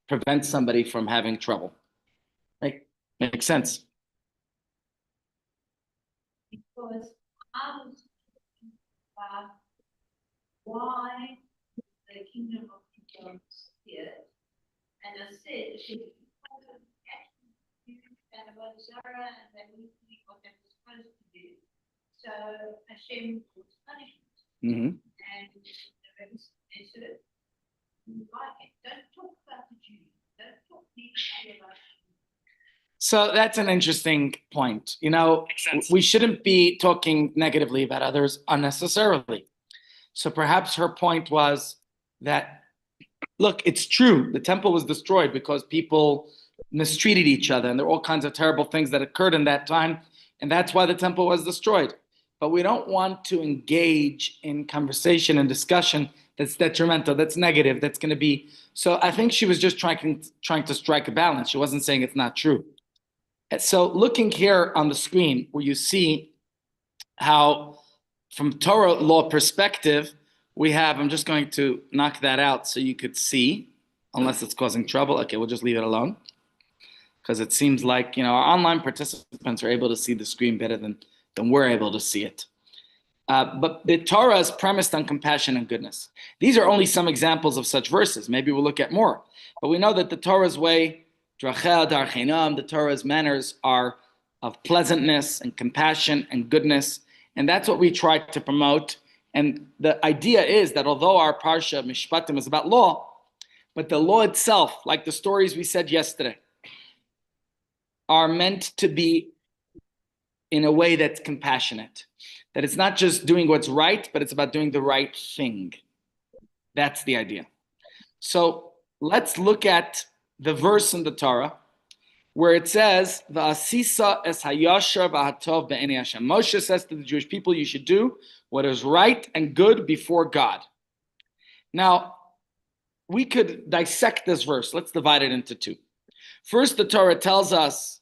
prevent somebody from having trouble. Makes sense. Because I was thinking about why the kingdom of Israel here, and I said, and about Zara, and they wouldn't do what they were supposed to do. So Hashem was punishment. Mm-hmm. And they said, don't talk about the Jews. Don't talk negatively about the Jews. So that's an interesting point. We shouldn't be talking negatively about others unnecessarily. So perhaps her point was that, look, it's true. The temple was destroyed because people mistreated each other, and there were all kinds of terrible things that occurred in that time, and that's why the temple was destroyed. But we don't want to engage in conversation and discussion that's detrimental, that's negative, that's going to be. So I think she was just trying to strike a balance. She wasn't saying it's not true. So looking here on the screen, where you see how, from Torah law perspective, we have, I'm just going to knock that out so you could see, unless it's causing trouble. Okay, we'll just leave it alone. Because it seems like, our online participants are able to see the screen better than we're able to see it. But the Torah is premised on compassion and goodness. These are only some examples of such verses. Maybe we'll look at more. But we know that the Torah's way, drachel darchinam, the Torah's manners are of pleasantness and compassion and goodness. And that's what we try to promote. And the idea is that although our Parsha Mishpatim is about law, but the law itself, like the stories we said yesterday, are meant to be in a way that's compassionate. That it's not just doing what's right, but it's about doing the right thing. That's the idea. So let's look at the verse in the Torah where it says, "V'asisa es hayashar v'hatov be'enei Hashem." Moshe says to the Jewish people, you should do what is right and good before God. Now, we could dissect this verse. Let's divide it into two. First, the Torah tells us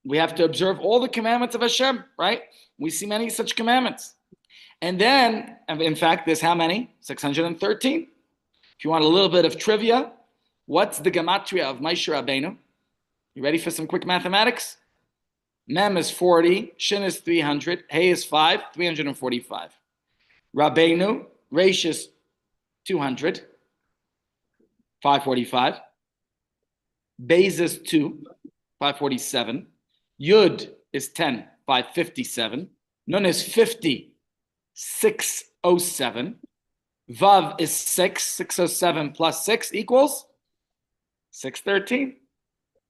we have to observe all the commandments of Hashem, right? We see many such commandments. And then, in fact, there's how many? 613. If you want a little bit of trivia, what's the gematria of Moshe Rabbeinu? You ready for some quick mathematics? Mem is 40, Shin is 300, Hey is 5, 345. Rabbeinu, Reish is 200, 545. Beis is 2, 547. Yud is 10, 557. Nun is 50, 607. Vav is 6, 607 plus 6 equals 613.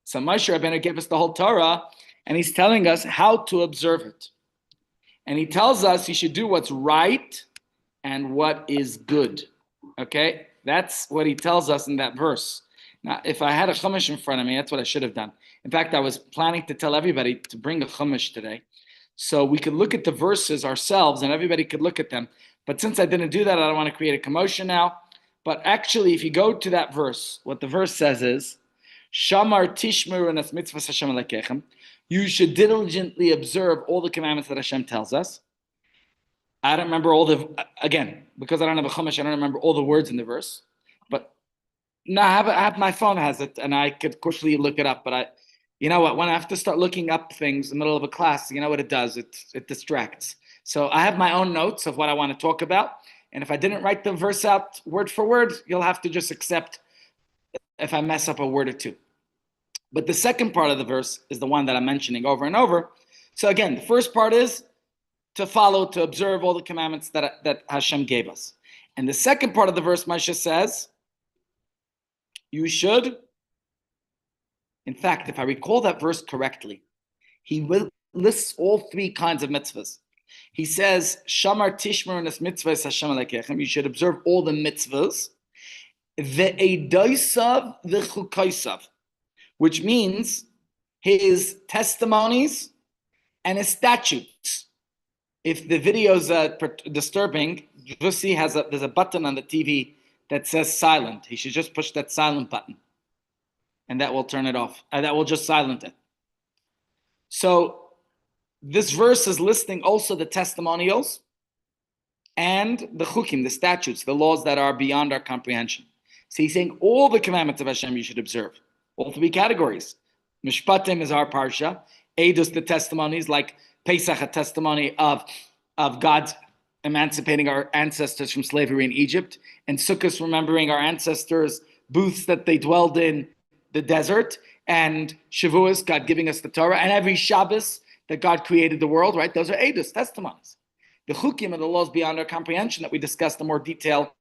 So Moshe Rabbeinu gave us the whole Torah, and he's telling us how to observe it. And he tells us you should do what's right and what is good. Okay? That's what he tells us in that verse. Now, if I had a chumash in front of me, that's what I should have done. In fact, I was planning to tell everybody to bring a chumash today, so we could look at the verses ourselves and everybody could look at them. But since I didn't do that, I don't want to create a commotion now. But actually, if you go to that verse, what the verse says is, Shamar tishmeru nas mitzvahs Hashem alekechem. You should diligently observe all the commandments that Hashem tells us. I don't remember again, because I don't have a chumash, I don't remember all the words in the verse. But no, I have my phone has it, and I could quickly look it up. But you know what? When I have to start looking up things in the middle of a class, you know what it does? It distracts. So I have my own notes of what I want to talk about. And if I didn't write the verse out word for word, you'll have to just accept if I mess up a word or two. But the second part of the verse is the one that I'm mentioning over and over. So again, the first part is to follow, to observe all the commandments that Hashem gave us. And the second part of the verse, Moshe says, you should, in fact, if I recall that verse correctly, he lists all three kinds of mitzvahs. He says, Shamar tishmer nas mitzvahs Hashem alekechem. You should observe all the mitzvahs. Ve'edaisav v'chukaisav, which means his testimonies and his statutes. If the video is disturbing, Jussi there's a button on the TV that says silent. He should just push that silent button, and that will turn it off. That will just silent it. So this verse is listing also the testimonials and the chukim, the statutes, the laws that are beyond our comprehension. So he's saying all the commandments of Hashem you should observe, all three categories. Mishpatim is our parsha. Eidos, the testimonies, like Pesach, a testimony of God's emancipating our ancestors from slavery in Egypt, and Sukkot, remembering our ancestors' booths that they dwelled in the desert, and Shavuos, God giving us the Torah, and every Shabbos that God created the world, right? Those are Eidos, testimonies. The Chukim are the laws beyond our comprehension that we discussed in more detail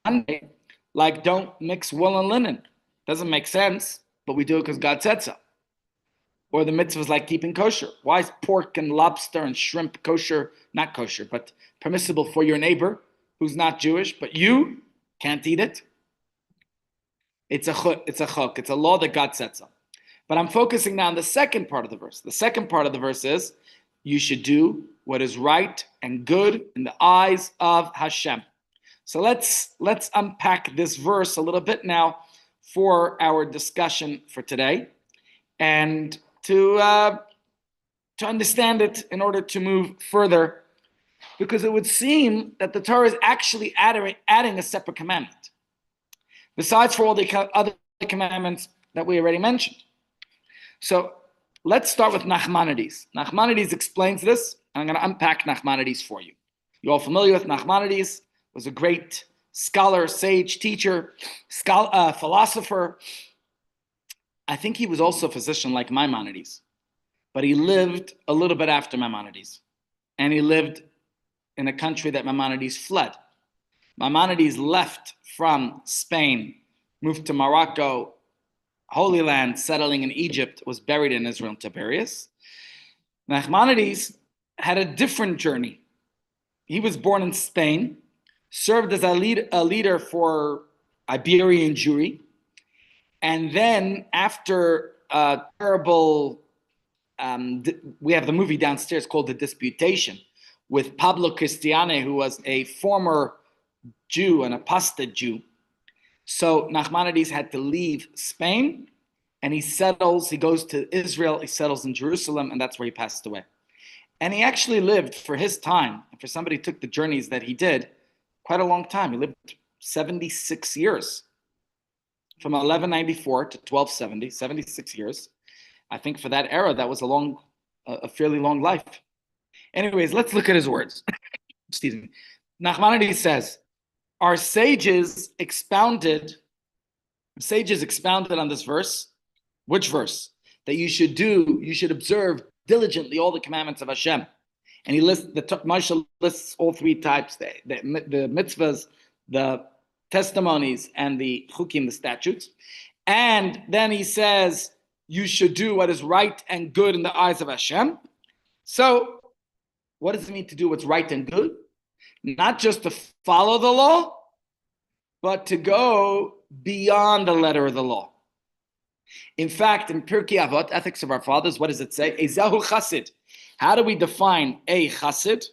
Monday, like don't mix wool and linen. Doesn't make sense, but we do it because God said so. Or the mitzvahs like keeping kosher. Why is pork and lobster and shrimp kosher? Not kosher, but permissible for your neighbor who's not Jewish, but you can't eat it? It's a chuk, it's a law that God sets up. But I'm focusing now on the second part of the verse. The second part of the verse is, you should do what is right and good in the eyes of Hashem. So let's unpack this verse a little bit now for our discussion for today, and to understand it in order to move further, because it would seem that the Torah is actually adding a separate commandment, besides for all the other commandments that we already mentioned. So let's start with Nachmanides. Nachmanides explains this, and I'm going to unpack Nachmanides for you. You're all familiar with Nachmanides. Was a great scholar, sage, teacher, philosopher. I think he was also a physician like Maimonides, but he lived a little bit after Maimonides, and he lived in a country that Maimonides fled. Maimonides left from Spain, moved to Morocco, Holy Land, settling in Egypt, was buried in Israel in Tiberias. Nachmanides had a different journey. He was born in Spain, served as a leader for Iberian Jewry, and then after a terrible, we have the movie downstairs called The Disputation, with Pablo Cristiane, who was a former Jew, an apostate Jew. So Nachmanides had to leave Spain, and he goes to Israel, he settles in Jerusalem, and that's where he passed away. And he actually lived, for his time, and for somebody who took the journeys that he did, quite a long time. He lived 76 years. From 1194 to 1270, 76 years. I think for that era, that was a fairly long life. Anyways, let's look at his words. Excuse me. Nachmanides says, our sages expounded on this verse. Which verse? That you should observe diligently all the commandments of Hashem. And he lists, Moshe lists all three types, the mitzvahs, the testimonies, and the chukim, the statutes. And then he says, you should do what is right and good in the eyes of Hashem. So what does it mean to do what's right and good? Not just to follow the law, but to go beyond the letter of the law. In fact, in Pirkei Avot, Ethics of Our Fathers, what does it say? Ezahu Chassid. How do we define a Chassid?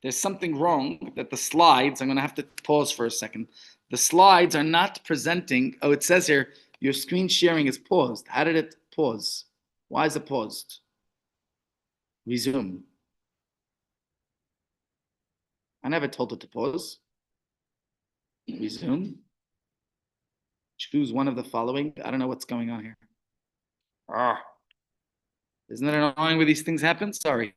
There's something wrong that the slides, I'm going to have to pause for a second. The slides are not presenting. Oh, it says here, your screen sharing is paused. How did it pause? Why is it paused? Resume. I never told it to pause. Resume. Choose one of the following. I don't know what's going on here. Isn't it annoying when these things happen? Sorry.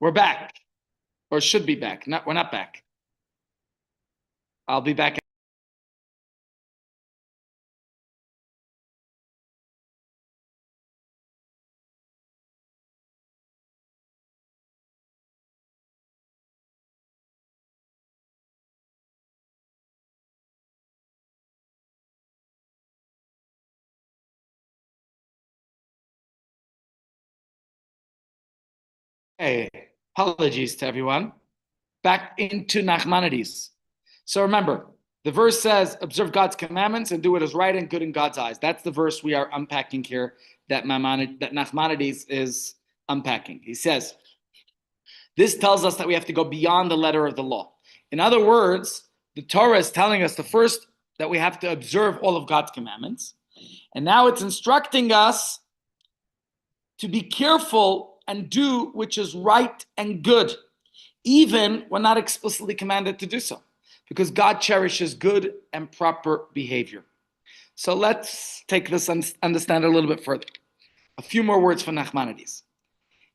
We're back, or should be back. We're not back. I'll be back. Hey, apologies to everyone. Back into Nachmanides. So remember, the verse says, observe God's commandments and do what is right and good in God's eyes. That's the verse we are unpacking here that Nachmanides is unpacking. He says, this tells us that we have to go beyond the letter of the law. In other words, the Torah is telling us the first that we have to observe all of God's commandments. And now it's instructing us to be careful and do which is right and good, even when not explicitly commanded to do so, because God cherishes good and proper behavior. So let's take this and understand it a little bit further. A few more words from Nachmanides.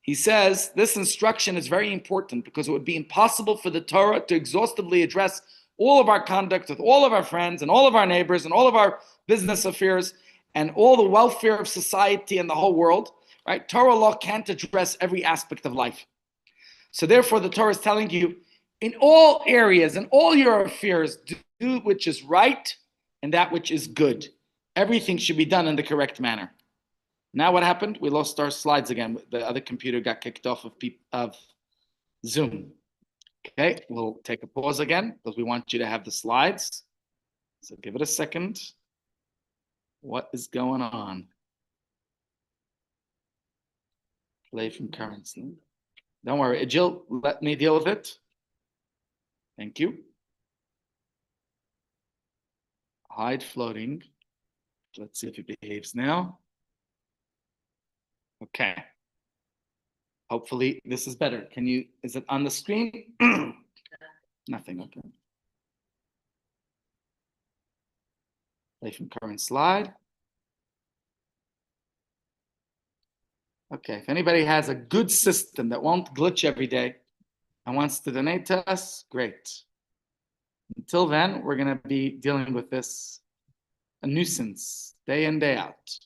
He says this instruction is very important because it would be impossible for the Torah to exhaustively address all of our conduct with all of our friends and all of our neighbors and all of our business affairs and all the welfare of society and the whole world. Right? Torah law can't address every aspect of life. So therefore, the Torah is telling you, in all areas, in all your affairs, do which is right and that which is good. Everything should be done in the correct manner. Now what happened? We lost our slides again. The other computer got kicked off of Zoom. Okay, we'll take a pause again because we want you to have the slides. So give it a second. What is going on? Play from currency. Don't worry, Jill, let me deal with it. Thank you. Hide floating. Let's see if it behaves now. Okay. Hopefully this is better. Is it on the screen? Nothing, okay. Play from current slide. Okay, if anybody has a good system that won't glitch every day and wants to donate to us, great. Until then, we're going to be dealing with this, a nuisance, day in, day out.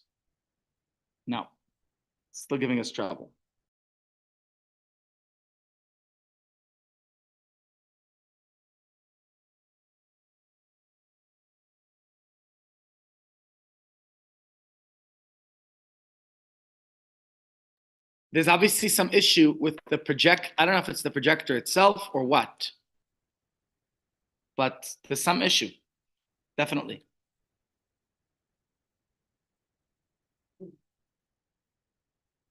No, still giving us trouble. There's obviously some issue with the project. I don't know if it's the projector itself or what, but there's some issue, definitely.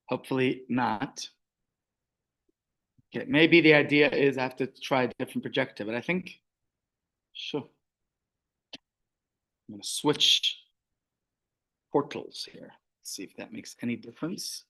Hopefully not. Okay, maybe the idea is I have to try a different projector, but I think, sure. I'm going to switch portals here. See if that makes any difference.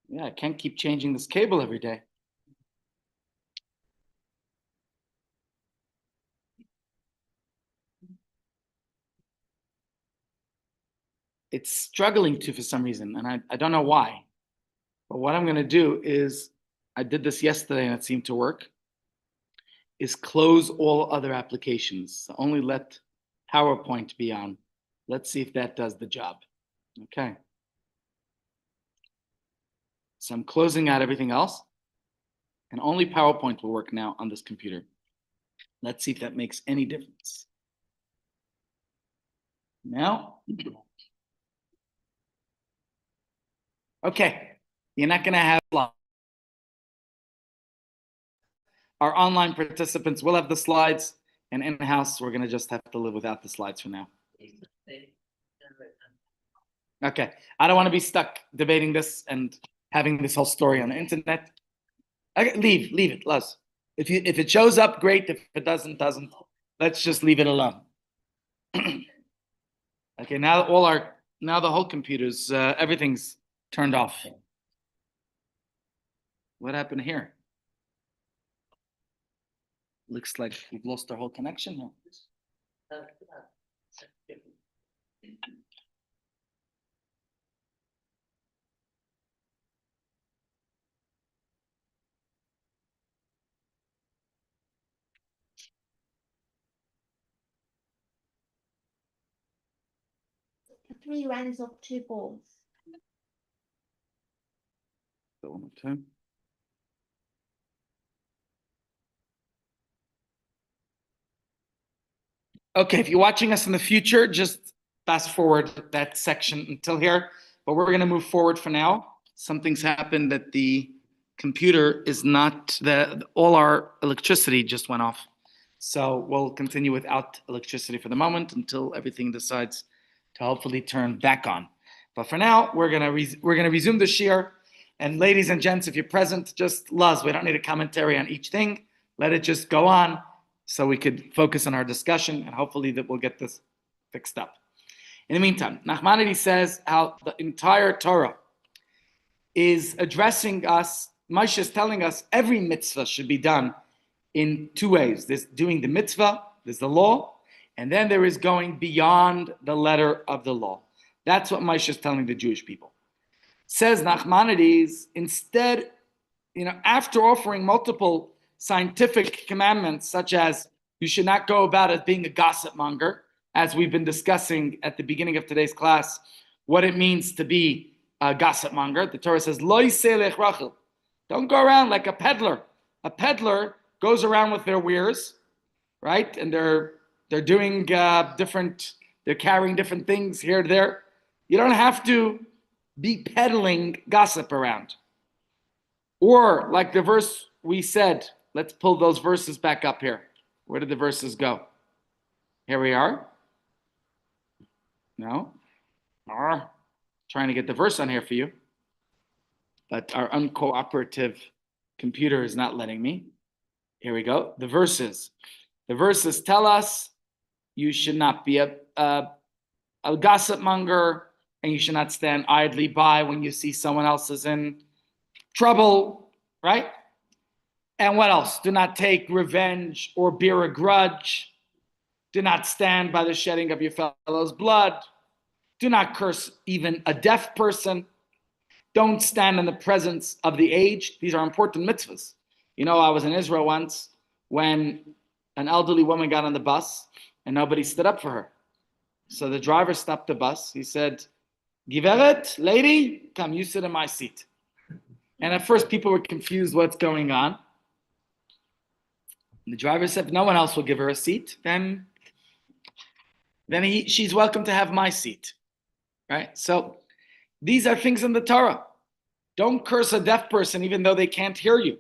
Yeah, I can't keep changing this cable every day. It's struggling to for some reason, and I don't know why. But what I'm going to do is, I did this yesterday and it seemed to work, is close all other applications. So only let PowerPoint be on. Let's see if that does the job. Okay. So I'm closing out everything else, and only PowerPoint will work now on this computer. Let's see if that makes any difference. Now, okay, you're not going to have our online participants will have the slides, and in-house, we're going to just have to live without the slides for now. Okay, I don't want to be stuck debating this and having this whole story on the internet. Okay, leave it, Les. If it shows up, great. If it doesn't. Let's just leave it alone. Okay, now the whole computer's everything's turned off. What happened here? Looks like we've lost our whole connection here. Three rounds of two balls. So, one more time. Okay, if you're watching us in the future, just fast forward that section until here. But we're going to move forward for now. Something's happened that the computer is not, all our electricity just went off. So we'll continue without electricity for the moment until everything decides to hopefully turn back on. But for now, we're gonna resume the shiur. And ladies and gents, if you're present, just Luz, we don't need a commentary on each thing. Let it just go on so we could focus on our discussion, and hopefully that we'll get this fixed up. In the meantime, Nachmanides says how the entire Torah is addressing us. Moshe is telling us every mitzvah should be done in two ways. There's doing the mitzvah, there's the law, and then there is going beyond the letter of the law. That's what Moshe is telling the Jewish people. Says Nachmanides, instead, after offering multiple scientific commandments, such as you should not go about as being a gossip monger, as we've been discussing at the beginning of today's class, what it means to be a gossip monger. The Torah says, Lo yiselech rachel. Don't go around like a peddler. A peddler goes around with their wares, right? And they're doing they're carrying different things here and there. You don't have to be peddling gossip around. Or like the verse we said, let's pull those verses back up here. Where did the verses go? Here we are. No. Trying to get the verse on here for you. But our uncooperative computer is not letting me. Here we go. The verses. The verses tell us you should not be a gossip monger, and you should not stand idly by when you see someone else is in trouble, right? And what else? Do not take revenge or bear a grudge. Do not stand by the shedding of your fellow's blood. Do not curse even a deaf person. Don't stand in the presence of the aged. These are important mitzvahs. I was in Israel once when an elderly woman got on the bus and nobody stood up for her. So the driver stopped the bus. He said, Giveret, lady, come, you sit in my seat. And at first people were confused what's going on. The driver said, if no one else will give her a seat, then she's welcome to have my seat. Right? So these are things in the Torah. Don't curse a deaf person even though they can't hear you.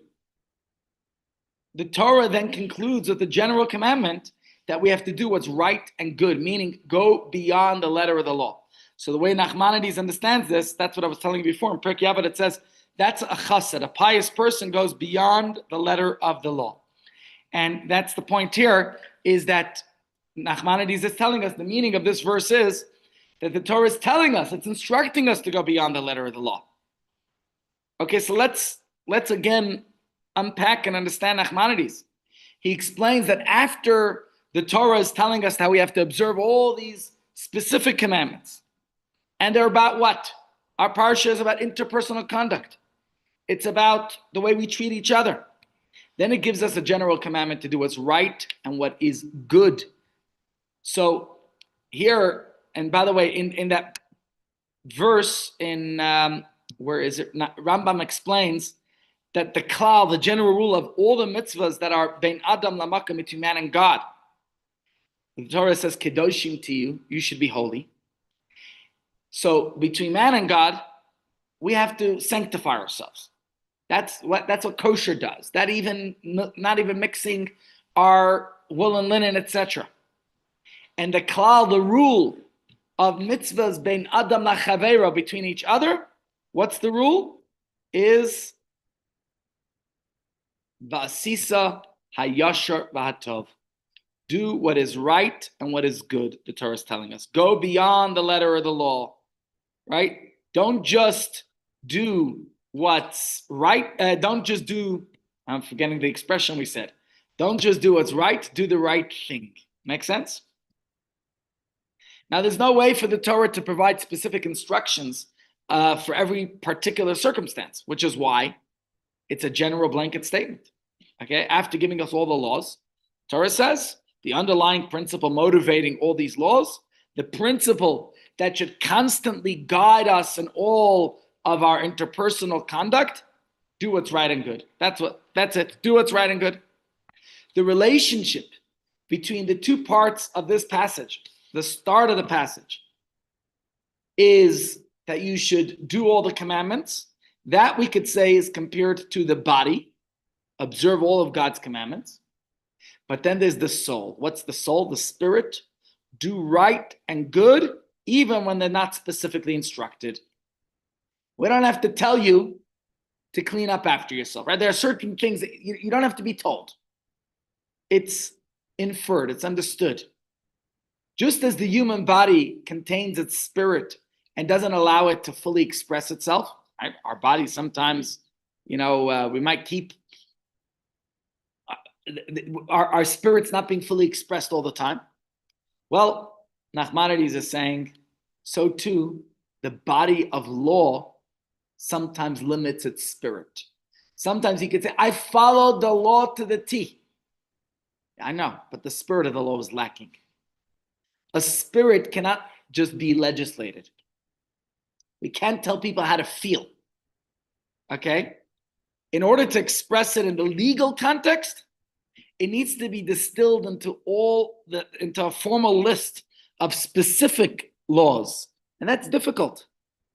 The Torah then concludes with the general commandment that we have to do what's right and good, meaning go beyond the letter of the law. So the way Nachmanides understands this, that's what I was telling you before. In Pirkei Avot it says, that's a chassid. A pious person goes beyond the letter of the law. And that's the point here, is that Nachmanides is telling us, the meaning of this verse is that the Torah is telling us, it's instructing us to go beyond the letter of the law. Okay, so let's again unpack and understand Nachmanides. He explains that after the Torah is telling us how we have to observe all these specific commandments, and they're about what? Our parsha is about interpersonal conduct. It's about the way we treat each other. Then it gives us a general commandment to do what's right and what is good. So here, and by the way, in that verse in where is it? Rambam explains that the klal, the general rule of all the mitzvahs that are bein adam lamakam, between man and God, the Torah says kedoshim to you, you should be holy. So between man and God, we have to sanctify ourselves. That's what kosher does. That even not even mixing our wool and linen, etc. And the klal, the rule of mitzvahs bein adam lachavera, between each other, what's the rule? Is va'asisa hayashar v'hatov. Do what is right and what is good, the Torah is telling us. Go beyond the letter of the law, right? Don't just do what's right. Don't just do, I'm forgetting the expression we said. Don't just do what's right, do the right thing. Make sense? Now, there's no way for the Torah to provide specific instructions for every particular circumstance, which is why it's a general blanket statement. Okay, after giving us all the laws, Torah says the underlying principle motivating all these laws, the principle that should constantly guide us in all of our interpersonal conduct, do what's right and good. That's it. Do what's right and good. The relationship between the two parts of this passage, the start of the passage, is that you should do all the commandments. That we could say is compared to the body, observe all of God's commandments. But then there's the soul. What's the soul? The spirit. Do right and good, even when they're not specifically instructed. We don't have to tell you to clean up after yourself, right? There are certain things that you don't have to be told. It's inferred, it's understood. Just as the human body contains its spirit and doesn't allow it to fully express itself, right? Our body sometimes, we might keep our spirits not being fully expressed all the time. Well, Nachmanides is saying, so too, the body of law sometimes limits its spirit. Sometimes he could say, I followed the law to the T. I know, but the spirit of the law is lacking. A spirit cannot just be legislated. We can't tell people how to feel. Okay? In order to express it in the legal context, it needs to be distilled into a formal list of specific laws. And that's difficult.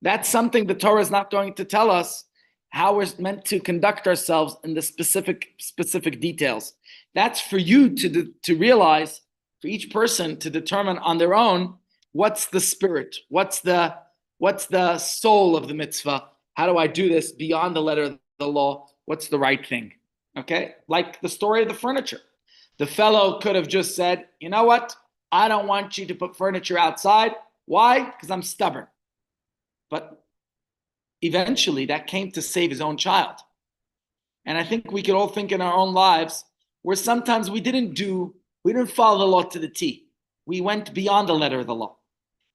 That's something the Torah is not going to tell us how we're meant to conduct ourselves in the specific details. That's for you to realize, for each person to determine on their own, what's the spirit, what's the soul of the mitzvah, how do I do this beyond the letter of the law, what's the right thing, okay? Like the story of the furniture. The fellow could have just said, you know what, I don't want you to put furniture outside. Why? Because I'm stubborn. But eventually that came to save his own child. And I think we could all think in our own lives where sometimes we didn't follow the law to the T. We went beyond the letter of the law.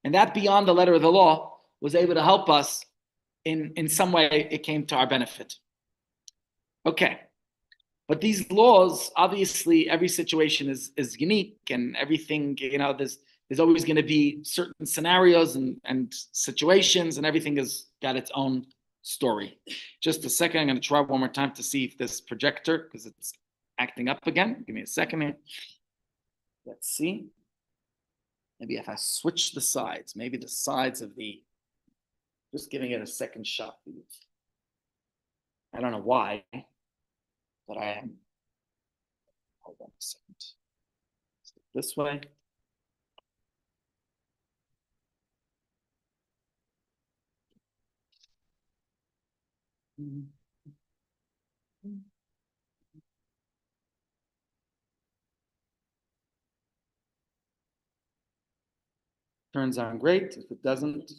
And that beyond the letter of the law was able to help us in some way. It came to our benefit. Okay. But these laws, obviously, every situation is unique, and everything, there's always going to be certain scenarios and situations, and everything has got its own story. Just a second, I'm going to try one more time to see if this projector, because it's acting up again. Give me a second here. Let's see. Maybe if I switch the sides, maybe the sides of just giving it a second shot. I don't know why, but I am. Hold on a second. This way. Turns on great. If it doesn't,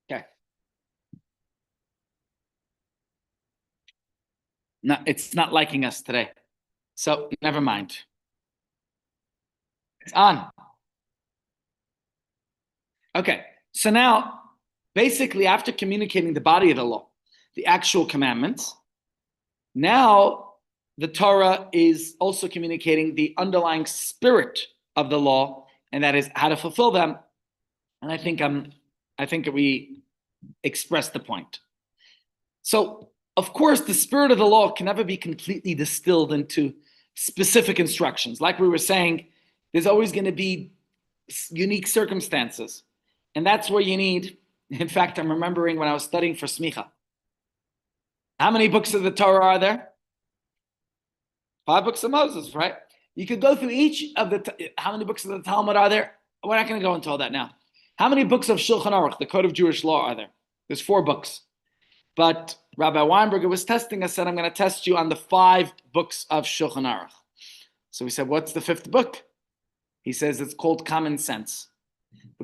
okay. No, it's not liking us today. So never mind. It's on. Okay. So now, basically, after communicating the body of the law, the actual commandments, now the Torah is also communicating the underlying spirit of the law, and that is how to fulfill them. And I think we expressed the point. So, of course, the spirit of the law can never be completely distilled into specific instructions. Like we were saying, there's always going to be unique circumstances. And that's where you need, in fact, I'm remembering when I was studying for Smicha. How many books of the Torah are there? 5 books of Moses, right? You could go through each of how many books of the Talmud are there? We're not going to go into all that now. How many books of Shulchan Aruch, the Code of Jewish Law, are there? There's 4 books. But Rabbi Weinberger was testing us, said, I'm going to test you on the 5 books of Shulchan Aruch. So we said, what's the 5th book? He says it's called Common Sense.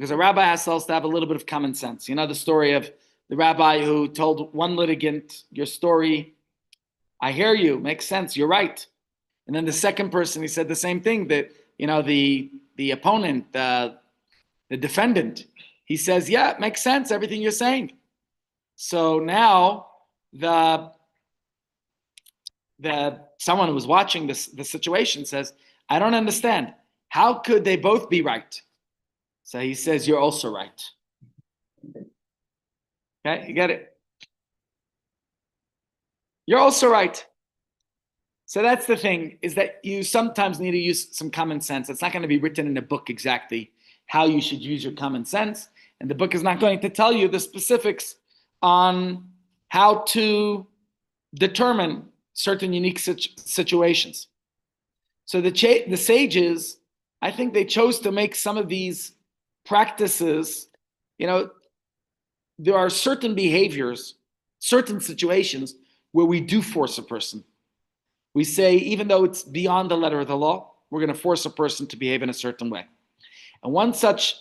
because a rabbi has to have a little bit of common sense. You know the story of the rabbi who told one litigant, your story, I hear you, makes sense, you're right. And then the second person, he said the same thing, that, the opponent, the defendant, he says, yeah, it makes sense, everything you're saying. So now the someone who was watching the situation says, I don't understand. How could they both be right? So he says, you're also right. Okay, you get it? You're also right. So that's the thing, is that you sometimes need to use some common sense. It's not going to be written in a book exactly how you should use your common sense. And the book is not going to tell you the specifics on how to determine certain unique situations. So the sages, I think they chose to make some of these practices, there are certain behaviors, certain situations where we do force a person. We say, even though it's beyond the letter of the law, we're going to force a person to behave in a certain way. And one such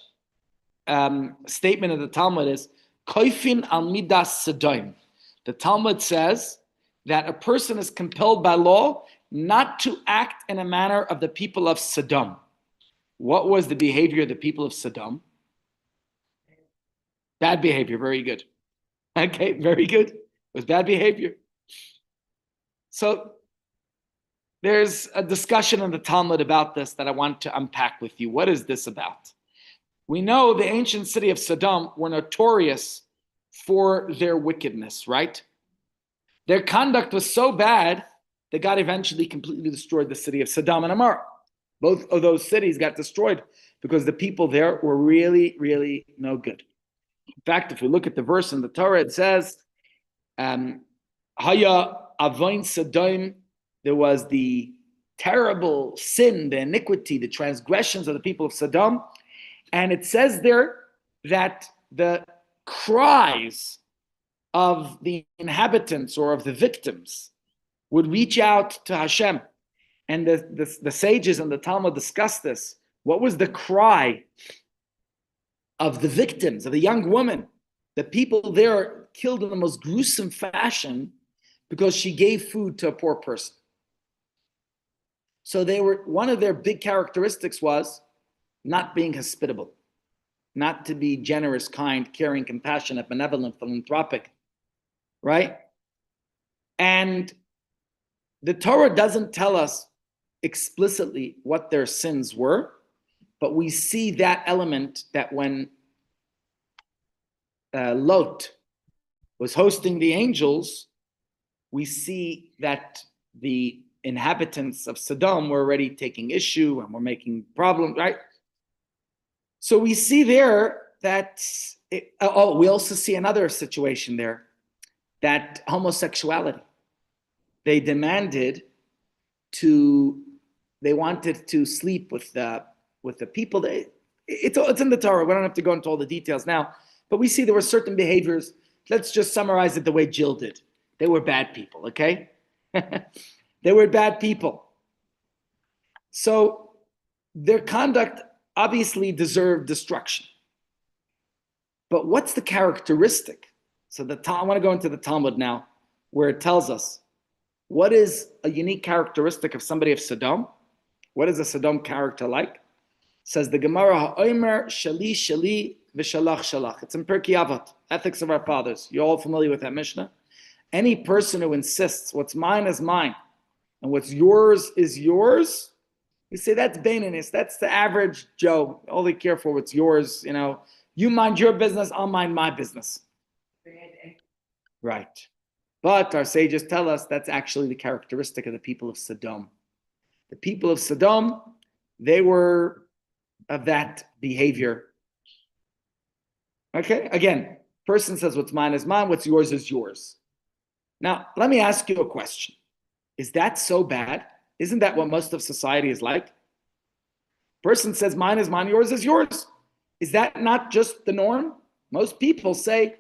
statement of the Talmud is, Koifin al midas Sodom. The Talmud says that a person is compelled by law not to act in a manner of the people of Sodom. What was the behavior of the people of Sodom? Bad behavior, very good. Okay, very good. It was bad behavior. So there's a discussion in the Talmud about this that I want to unpack with you. What is this about? We know the ancient city of Sodom were notorious for their wickedness, right? Their conduct was so bad that God eventually completely destroyed the city of Sodom and Amorah. Both of those cities got destroyed because the people there were really, really no good. In fact, if we look at the verse in the Torah, it says, Haya Avoin Sodom, there was the terrible sin, the iniquity, the transgressions of the people of Sodom. And it says there that the cries of the inhabitants or of the victims would reach out to Hashem. And the sages and the Talmud discuss this. What was the cry of the victims, of the young woman? The people there killed in the most gruesome fashion because she gave food to a poor person. So one of their big characteristics was not being hospitable, not to be generous, kind, caring, compassionate, benevolent, philanthropic, right? And the Torah doesn't tell us explicitly what their sins were, but we see that element that when Lot was hosting the angels, we see that the inhabitants of Sodom were already taking issue and were making problems, right? So we see there that, we also see another situation there, that homosexuality. They wanted to sleep with the people. It's in the Torah. We don't have to go into all the details now, but we see there were certain behaviors. Let's just summarize it the way Jill did. They were bad people, okay? They were bad people. So their conduct obviously deserved destruction. But what's the characteristic? So I want to go into the Talmud now, where it tells us what is a unique characteristic of somebody of Sodom. What is a Sodom character like? Says the Gemara, Ha'omer shali shali v'shalach shalach. It's in Pirkei Avot, Ethics of Our Fathers. You're all familiar with that Mishnah. Any person who insists what's mine is mine and what's yours is yours, you say that's Baininist. That's the average Joe. All they care for what's yours. You mind your business, I'll mind my business. Right. But our sages tell us that's actually the characteristic of the people of Sodom. The people of Sodom, they were of that behavior. Okay, again, person says what's mine is mine, what's yours is yours. Now, let me ask you a question. Is that so bad? Isn't that what most of society is like? Person says mine is mine, yours is yours. Is that not just the norm? Most people say,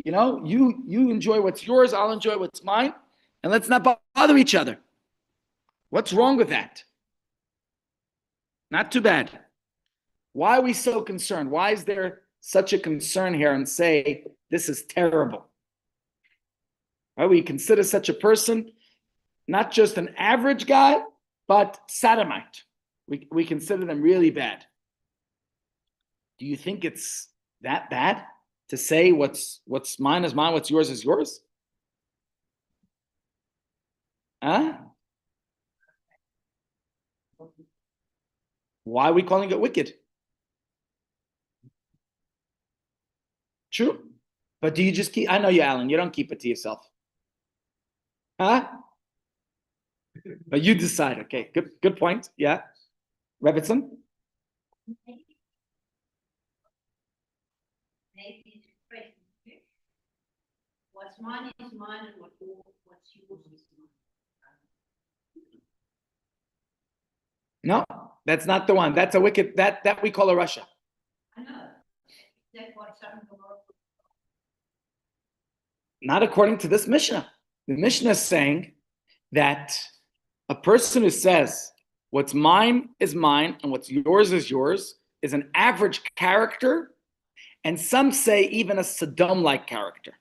you enjoy what's yours, I'll enjoy what's mine, and let's not bother each other. What's wrong with that? Not too bad. Why are we so concerned? Why is there such a concern here and say this is terrible? Right? We consider such a person not just an average guy, but sodomite. We consider them really bad. Do you think it's that bad to say what's mine is mine, what's yours is yours? Huh? Why are we calling it wicked? True. But do you just keep, I know you, Alan, you don't keep it to yourself. Huh? But you decide. Okay, good point. Yeah. Rebbitzin? Maybe it's expressing, okay? What's mine is mine and what's yours is mine. No, that's not the one. That's a wicked, that we call a Russia. I know. That's what some of the world. Not according to this Mishnah. The Mishnah is saying that a person who says what's mine is mine and what's yours is an average character, and some say even a Sodom-like character.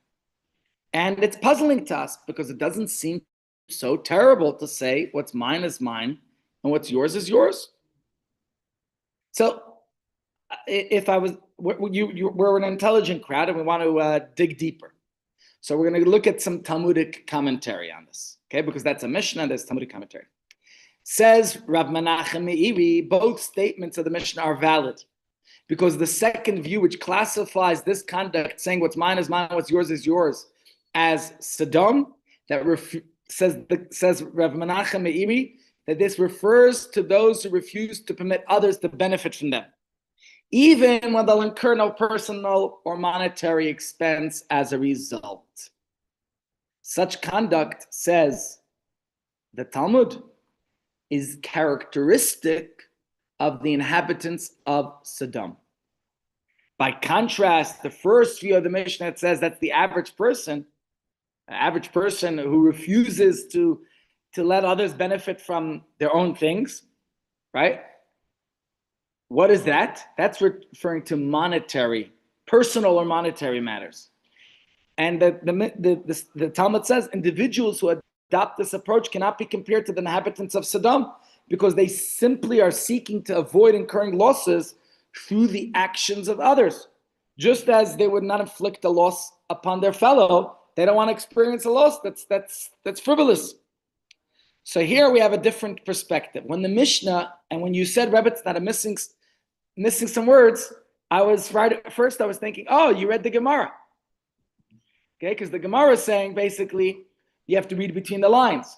And it's puzzling to us because it doesn't seem so terrible to say what's mine is mine and what's yours is yours. So if I was, we're an intelligent crowd and we want to dig deeper. So we're going to look at some Talmudic commentary on this, okay? Because that's a Mishnah, there's Talmudic commentary. Says Rav Menachem Meiri, both statements of the Mishnah are valid. Because the second view, which classifies this conduct, saying what's mine is mine, what's yours is yours, as Sodom, that says Rav Menachem Meiri, that this refers to those who refuse to permit others to benefit from them, even when they'll incur no personal or monetary expense as a result. Such conduct, says the Talmud, is characteristic of the inhabitants of Sodom. By contrast, the first view of the Mishnah, it says that's the average person who refuses to let others benefit from their own things, right? What is that? That's referring to monetary, personal or monetary matters. And the Talmud says individuals who adopt this approach cannot be compared to the inhabitants of Sodom because they simply are seeking to avoid incurring losses through the actions of others. Just as they would not inflict a loss upon their fellow, they don't want to experience a loss that's frivolous. So here we have a different perspective. When the Mishnah, and when you said, Rebbe, that I'm missing some words, I was thinking, oh, you read the Gemara. Okay, because the Gemara is saying basically you have to read between the lines.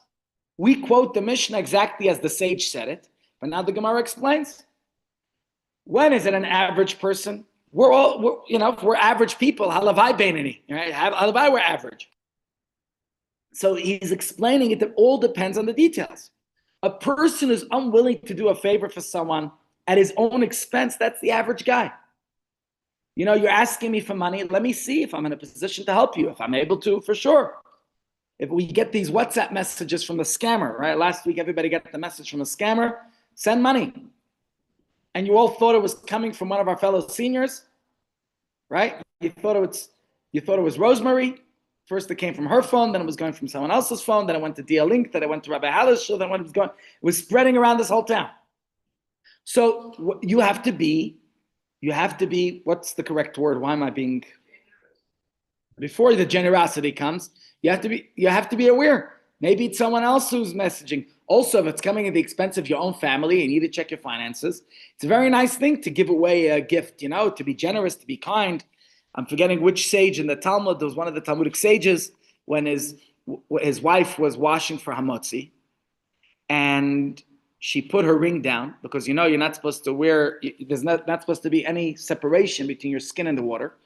We quote the Mishnah exactly as the sage said it, but now the Gemara explains. When is it an average person? We're average people. Halavai beinani, right? Halavai, we're average. So he's explaining it. That all depends on the details. A person who's unwilling to do a favor for someone at his own expense, that's the average guy. You're asking me for money. Let me see if I'm in a position to help you. If I'm able to, for sure. If we get these WhatsApp messages from the scammer, right? Last week, everybody got the message from a scammer. Send money. And you all thought it was coming from one of our fellow seniors, right? You thought it was Rosemary. First, it came from her phone, then it was going from someone else's phone, then it went to DL Link, then it went to Rabbi Halish, then it was spreading around this whole town. So you have to be, what's the correct word? Why am I being, before the generosity comes, you have to be aware. Maybe it's someone else who's messaging. Also, if it's coming at the expense of your own family and you need to check your finances, it's a very nice thing to give away a gift, to be generous, to be kind. I'm forgetting which sage in the Talmud. There was one of the Talmudic sages when his wife was washing for Hamotzi, and she put her ring down because you're not supposed to wear. There's not supposed to be any separation between your skin and the water,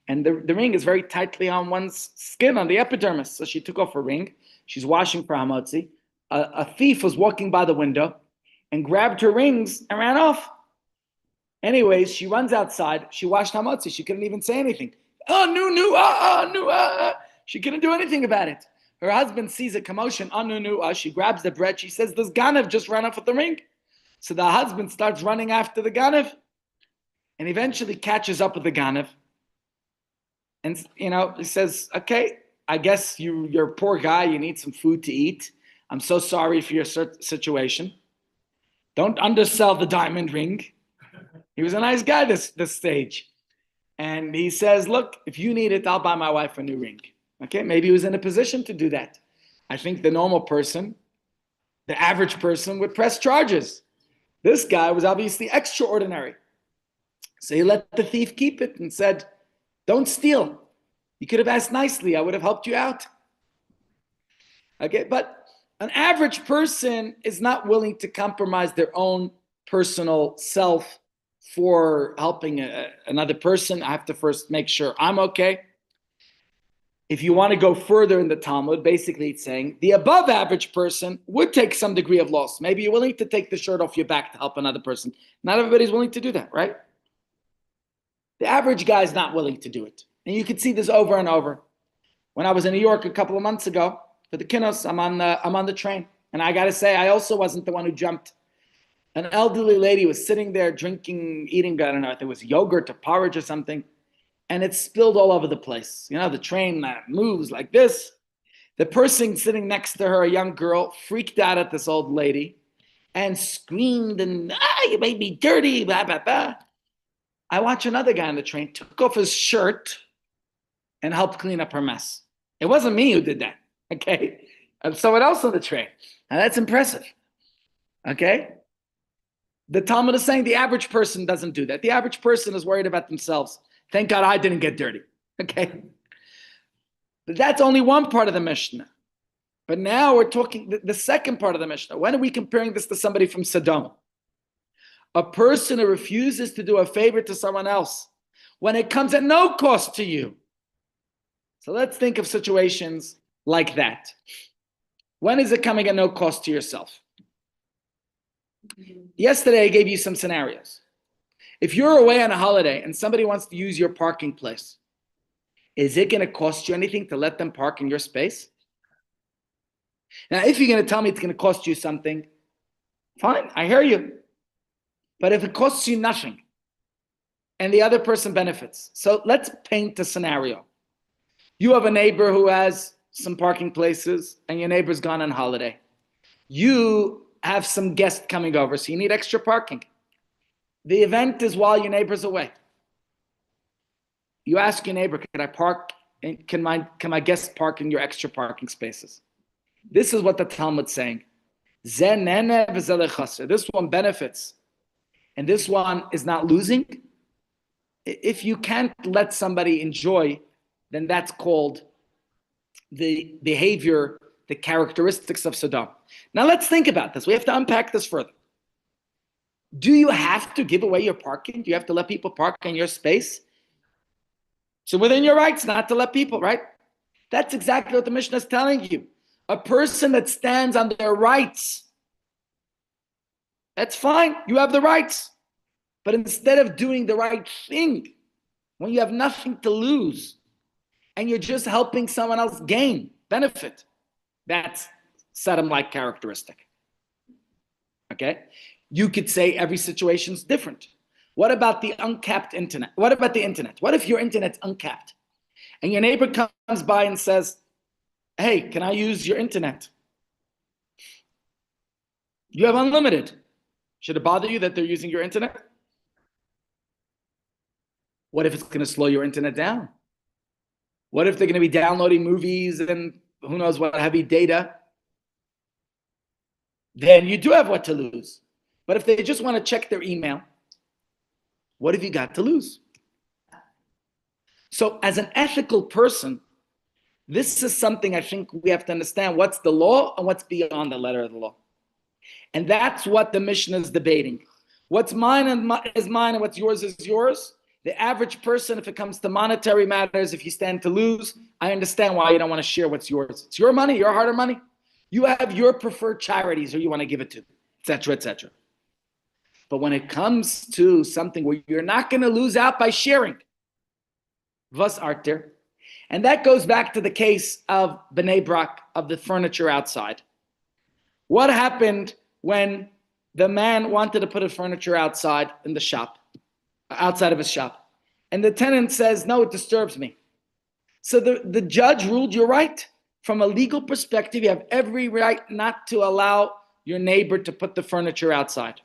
and the ring is very tightly on one's skin, on the epidermis. So she took off her ring. She's washing for Hamotzi. A thief was walking by the window and grabbed her rings and ran off. Anyways, she runs outside. She washed Hamotzi. She couldn't even say anything. She couldn't do anything about it. Her husband sees a commotion. She grabs the bread. She says, this Ganav just ran off with the ring. So the husband starts running after the Ganav. and eventually catches up with the Ganav. And, he says, okay, I guess you're a poor guy. You need some food to eat. I'm so sorry for your situation. Don't undersell the diamond ring. He was a nice guy this stage. And he says, look, if you need it, I'll buy my wife a new ring. Okay, maybe he was in a position to do that. I think the normal person, the average person, would press charges. This guy was obviously extraordinary. So he let the thief keep it and said, don't steal. You could have asked nicely. I would have helped you out. Okay, but an average person is not willing to compromise their own personal self for helping another person. I have to first make sure I'm okay. If you want to go further in the Talmud, basically it's saying the above average person would take some degree of loss. Maybe you're willing to take the shirt off your back to help another person. Not everybody's willing to do that, right? The average guy is not willing to do it. And you can see this over and over. When I was in New York a couple of months ago for the Kinnos, I'm on the train. And I got to say, I also wasn't the one who jumped. An elderly lady was sitting there drinking, eating, I don't know, if it was yogurt or porridge or something. And it spilled all over the place. The train moves like this. The person sitting next to her, a young girl, freaked out at this old lady and screamed and, you made me dirty, blah, blah, blah. I watch another guy on the train, took off his shirt and helped clean up her mess. It wasn't me who did that, okay? And someone else on the train. And that's impressive, okay? The Talmud is saying the average person doesn't do that. The average person is worried about themselves. Thank God I didn't get dirty, okay? But that's only one part of the Mishnah. But now we're talking the second part of the Mishnah. When are we comparing this to somebody from Sodom? A person who refuses to do a favor to someone else when it comes at no cost to you. So let's think of situations like that. When is it coming at no cost to yourself? Yesterday I gave you some scenarios. If you're away on a holiday and somebody wants to use your parking place, is it going to cost you anything to let them park in your space? Now, if you're going to tell me it's going to cost you something, fine, I hear you. But if it costs you nothing and the other person benefits, so let's paint a scenario. You have a neighbor who has some parking places and your neighbor's gone on holiday. You have some guests coming over, so you need extra parking. The event is while your neighbor's away. You ask your neighbor, can I park? Can my guests park in your extra parking spaces? This is what the Talmud's saying. This one benefits, and this one is not losing. If you can't let somebody enjoy, then that's called the behavior, the characteristics of Sodom. Now let's think about this. We have to unpack this further. Do you have to give away your parking? Do you have to let people park in your space? So within your rights not to let people, right? That's exactly what the Mishnah is telling you. A person that stands on their rights, that's fine. You have the rights. But instead of doing the right thing, when you have nothing to lose, and you're just helping someone else gain benefit, that's Sodom-like characteristic. Okay? You could say every situation is different. What about the uncapped internet? What about the internet? What if your internet's uncapped? And your neighbor comes by and says, hey, can I use your internet? You have unlimited. Should it bother you that they're using your internet? What if it's going to slow your internet down? What if they're going to be downloading movies and who knows what heavy data? Then you do have what to lose. But if they just want to check their email, what have you got to lose? So as an ethical person, this is something I think we have to understand. What's the law and what's beyond the letter of the law? And that's what the Mishnah is debating. What's mine is mine and what's yours is yours. The average person, if it comes to monetary matters, if you stand to lose, I understand why you don't want to share what's yours. It's your money, your hard-earned money. You have your preferred charities who you want to give it to, etc., etc. But when it comes to something where you're not going to lose out by sharing, was arter, and that goes back to the case of Bnei Brak, of the furniture outside. What happened when the man wanted to put a furniture outside in the shop? outside of his shop. And the tenant says, no, it disturbs me. So the judge ruled you're right. From a legal perspective, you have every right not to allow your neighbor to put the furniture outside.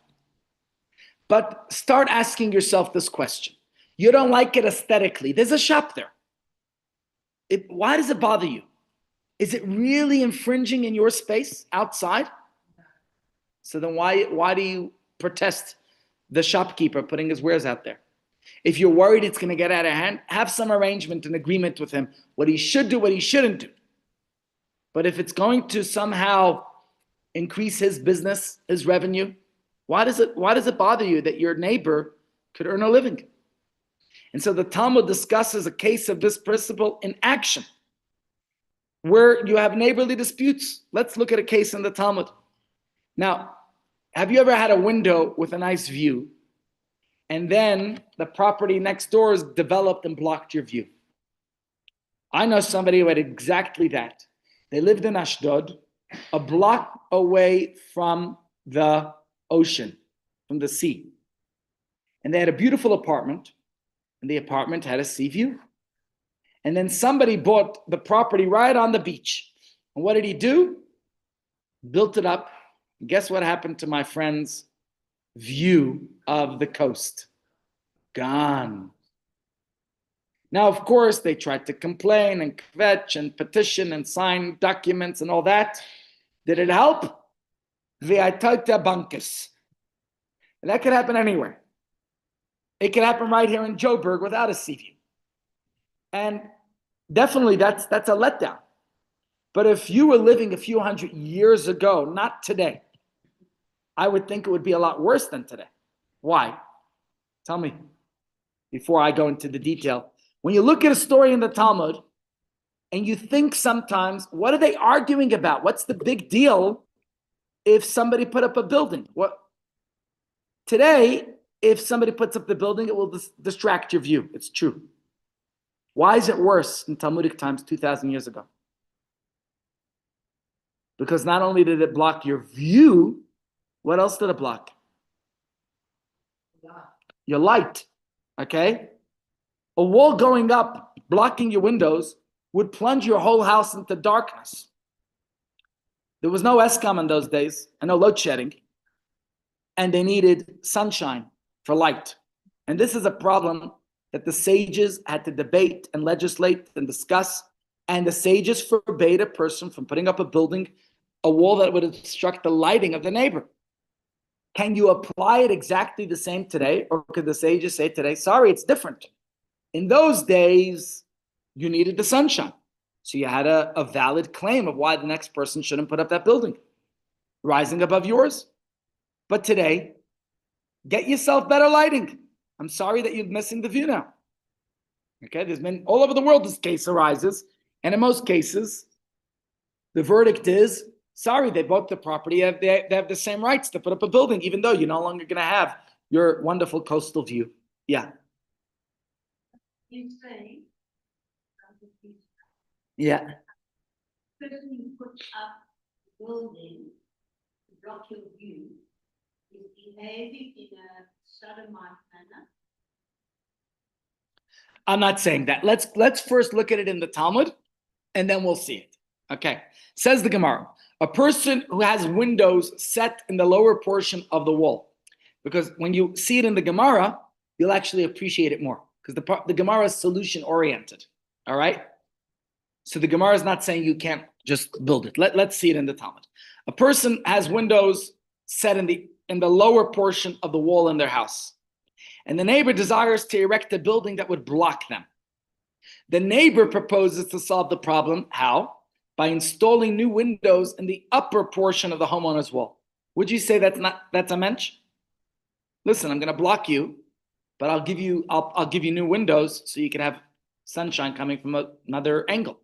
But start asking yourself this question. You don't like it aesthetically. There's a shop there. Why does it bother you? Is it really infringing in your space outside? So then why do you protest the shopkeeper putting his wares out there? If you're worried it's going to get out of hand, have some arrangement and agreement with him, what he should do, what he shouldn't do. But if it's going to somehow increase his business, his revenue, why does it bother you that your neighbor could earn a living? And so the Talmud discusses a case of this principle in action, where you have neighborly disputes. Let's look at a case in the Talmud. Now, have you ever had a window with a nice view, and then the property next door is developed and blocked your view? I know somebody who had exactly that. They lived in Ashdod, a block away from the ocean, from the sea. And they had a beautiful apartment, and the apartment had a sea view. And then somebody bought the property right on the beach. And what did he do? Built it up. And guess what happened to my friend's view of the coast? Gone. Now, of course, they tried to complain and kvetch and petition and sign documents and all that. Did it help? V'aytaita bankus. And that could happen anywhere. It could happen right here in Joburg without a sea view. And definitely that's a letdown. But if you were living a few hundred years ago, not today, I would think it would be a lot worse than today. Why? Tell me, before I go into the detail. When you look at a story in the Talmud, and you think sometimes, what are they arguing about? What's the big deal if somebody put up a building? Today, if somebody puts up the building, it will distract your view. It's true. Why is it worse in Talmudic times 2,000 years ago? Because not only did it block your view, what else did it block? Your light, okay? A wall going up, blocking your windows, would plunge your whole house into darkness. There was no Escom in those days, and no load shedding, and they needed sunshine for light. And this is a problem that the sages had to debate and legislate and discuss, and the sages forbade a person from putting up a building, a wall that would obstruct the lighting of the neighbor. Can you apply it exactly the same today, or could the sages say today, sorry, it's different? In those days, you needed the sunshine. So you had a valid claim of why the next person shouldn't put up that building, rising above yours. But today, get yourself better lighting. I'm sorry that you're missing the view now. Okay, there's been all over the world this case arises. And in most cases, the verdict is, sorry, they bought the property. They have the same rights to put up a building, even though you're no longer going to have your wonderful coastal view. Yeah. You say, Yeah. person who puts up a building to block your view is behaving in a sodomite manner. I'm not saying that. Let's first look at it in the Talmud, and then we'll see it. Okay. Says the Gemara, a person who has windows set in the lower portion of the wall. Because when you see it in the Gemara, you'll actually appreciate it more. Because the Gemara is solution-oriented. All right? So the Gemara is not saying you can't just build it. Let's see it in the Talmud. A person has windows set in the lower portion of the wall in their house. And the neighbor desires to erect a building that would block them. The neighbor proposes to solve the problem. How? By installing new windows in the upper portion of the homeowner's wall. Would you say that's a mensch? Listen, I'm going to block you, but I'll give you new windows so you can have sunshine coming from another angle.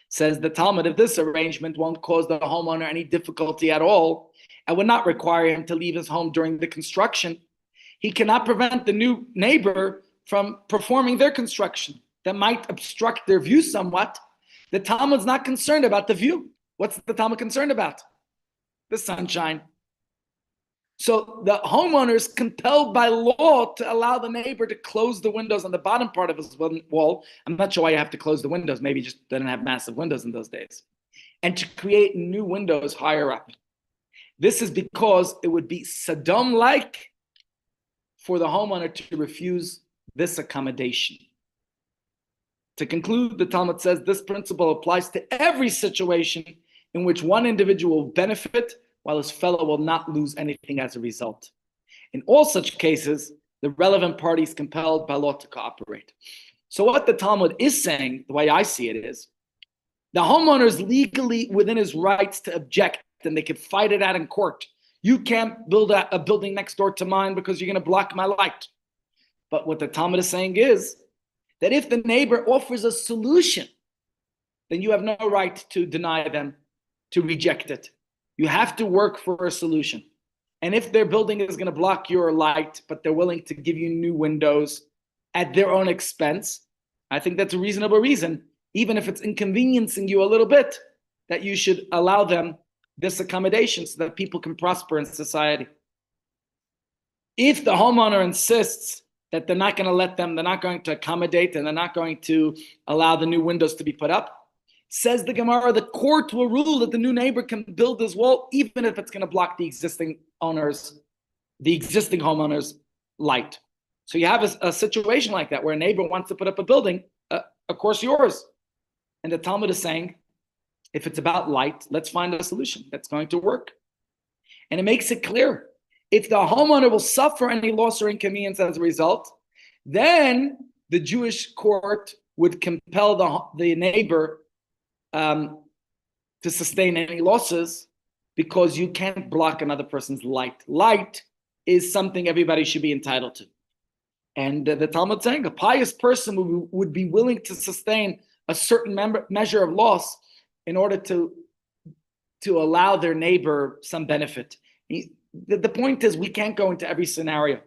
Says the Talmud, if this arrangement won't cause the homeowner any difficulty at all and would not require him to leave his home during the construction, he cannot prevent the new neighbor from performing their construction. That might obstruct their view somewhat. The Talmud's not concerned about the view. What's the Talmud concerned about? The sunshine. So the homeowner is compelled by law to allow the neighbor to close the windows on the bottom part of his wall. I'm not sure why you have to close the windows. Maybe just didn't have massive windows in those days. And to create new windows higher up. This is because it would be Sodom-like for the homeowner to refuse this accommodation. To conclude, the Talmud says this principle applies to every situation in which one individual will benefit while his fellow will not lose anything as a result. In all such cases, the relevant party is compelled by law to cooperate. So what the Talmud is saying, the way I see it is, the homeowner is legally within his rights to object, and they could fight it out in court. You can't build a building next door to mine because you're going to block my light. But what the Talmud is saying is that if the neighbor offers a solution, then you have no right to deny them, to reject it. You have to work for a solution. And if their building is going to block your light, but they're willing to give you new windows at their own expense, I think that's a reasonable reason, even if it's inconveniencing you a little bit, that you should allow them this accommodation so that people can prosper in society. If the homeowner insists that they're not going to let them, they're not going to accommodate, and they're not going to allow the new windows to be put up, says the Gemara, the court will rule that the new neighbor can build his wall, even if it's going to block the existing homeowner's light. So you have a situation like that where a neighbor wants to put up a building, of course yours. And the Talmud is saying, if it's about light, let's find a solution that's going to work. And it makes it clear. If the homeowner will suffer any loss or inconvenience as a result, then the Jewish court would compel the neighbor to sustain any losses, because you can't block another person's light. Light is something everybody should be entitled to. And the Talmud saying a pious person would be willing to sustain a certain measure of loss in order to allow their neighbor some benefit. The point is, we can't go into every scenario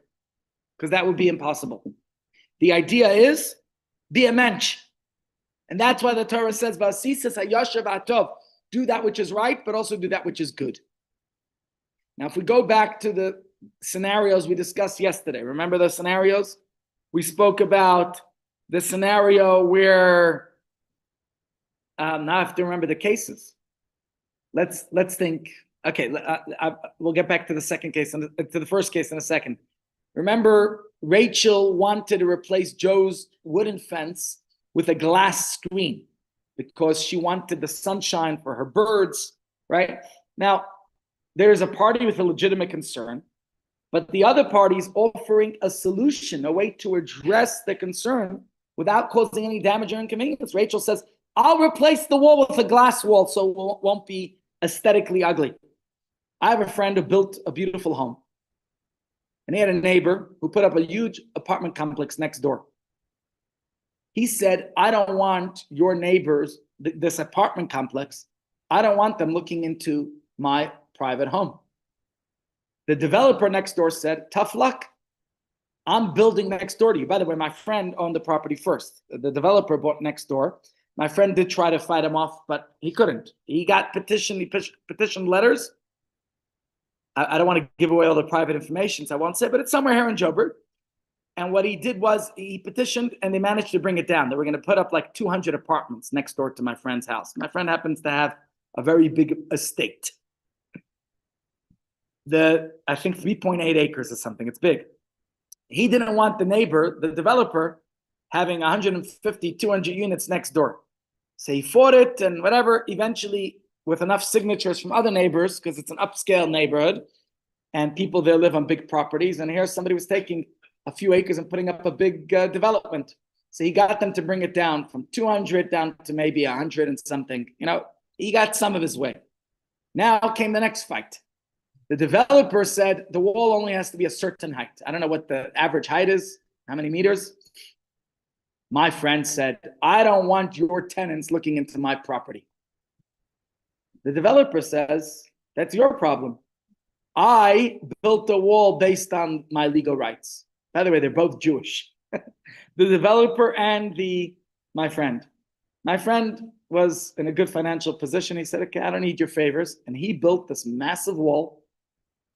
because that would be impossible. The idea is, be a mensch. And that's why the Torah says, do that which is right, but also do that which is good. Now, if we go back to the scenarios we discussed yesterday, remember those scenarios? We spoke about the scenario where, now I have to remember the cases. Let's think. Okay, we'll get back to the second case, to the first case in a second. Remember, Rachel wanted to replace Joe's wooden fence with a glass screen because she wanted the sunshine for her birds, right? Now, there's a party with a legitimate concern, but the other party is offering a solution, a way to address the concern without causing any damage or inconvenience. Rachel says, I'll replace the wall with a glass wall so it won't be aesthetically ugly. I have a friend who built a beautiful home, and he had a neighbor who put up a huge apartment complex next door. He said, I don't want your neighbors, this apartment complex, I don't want them looking into my private home. The developer next door said, tough luck. I'm building next door to you. By the way, my friend owned the property first. The developer bought next door. My friend did try to fight him off, but he couldn't. He got petitioned letters. I don't want to give away all the private information, so I won't say, but it's somewhere here in Joburg. And what he did was he petitioned, and they managed to bring it down. They were going to put up like 200 apartments next door to my friend's house. My friend happens to have a very big estate. I think 3.8 acres or something. It's big. He didn't want the neighbor, the developer, having 150, 200 units next door. So he fought it and whatever. Eventually, with enough signatures from other neighbors, because it's an upscale neighborhood, and people there live on big properties, and here somebody was taking a few acres and putting up a big development. So he got them to bring it down from 200 down to maybe 100 and something. You know, he got some of his way. Now came the next fight. The developer said the wall only has to be a certain height. I don't know what the average height is, how many meters. My friend said, I don't want your tenants looking into my property. The developer says, that's your problem. I built the wall based on my legal rights. By the way, they're both Jewish. The developer and my friend. My friend was in a good financial position. He said, okay, I don't need your favors. And he built this massive wall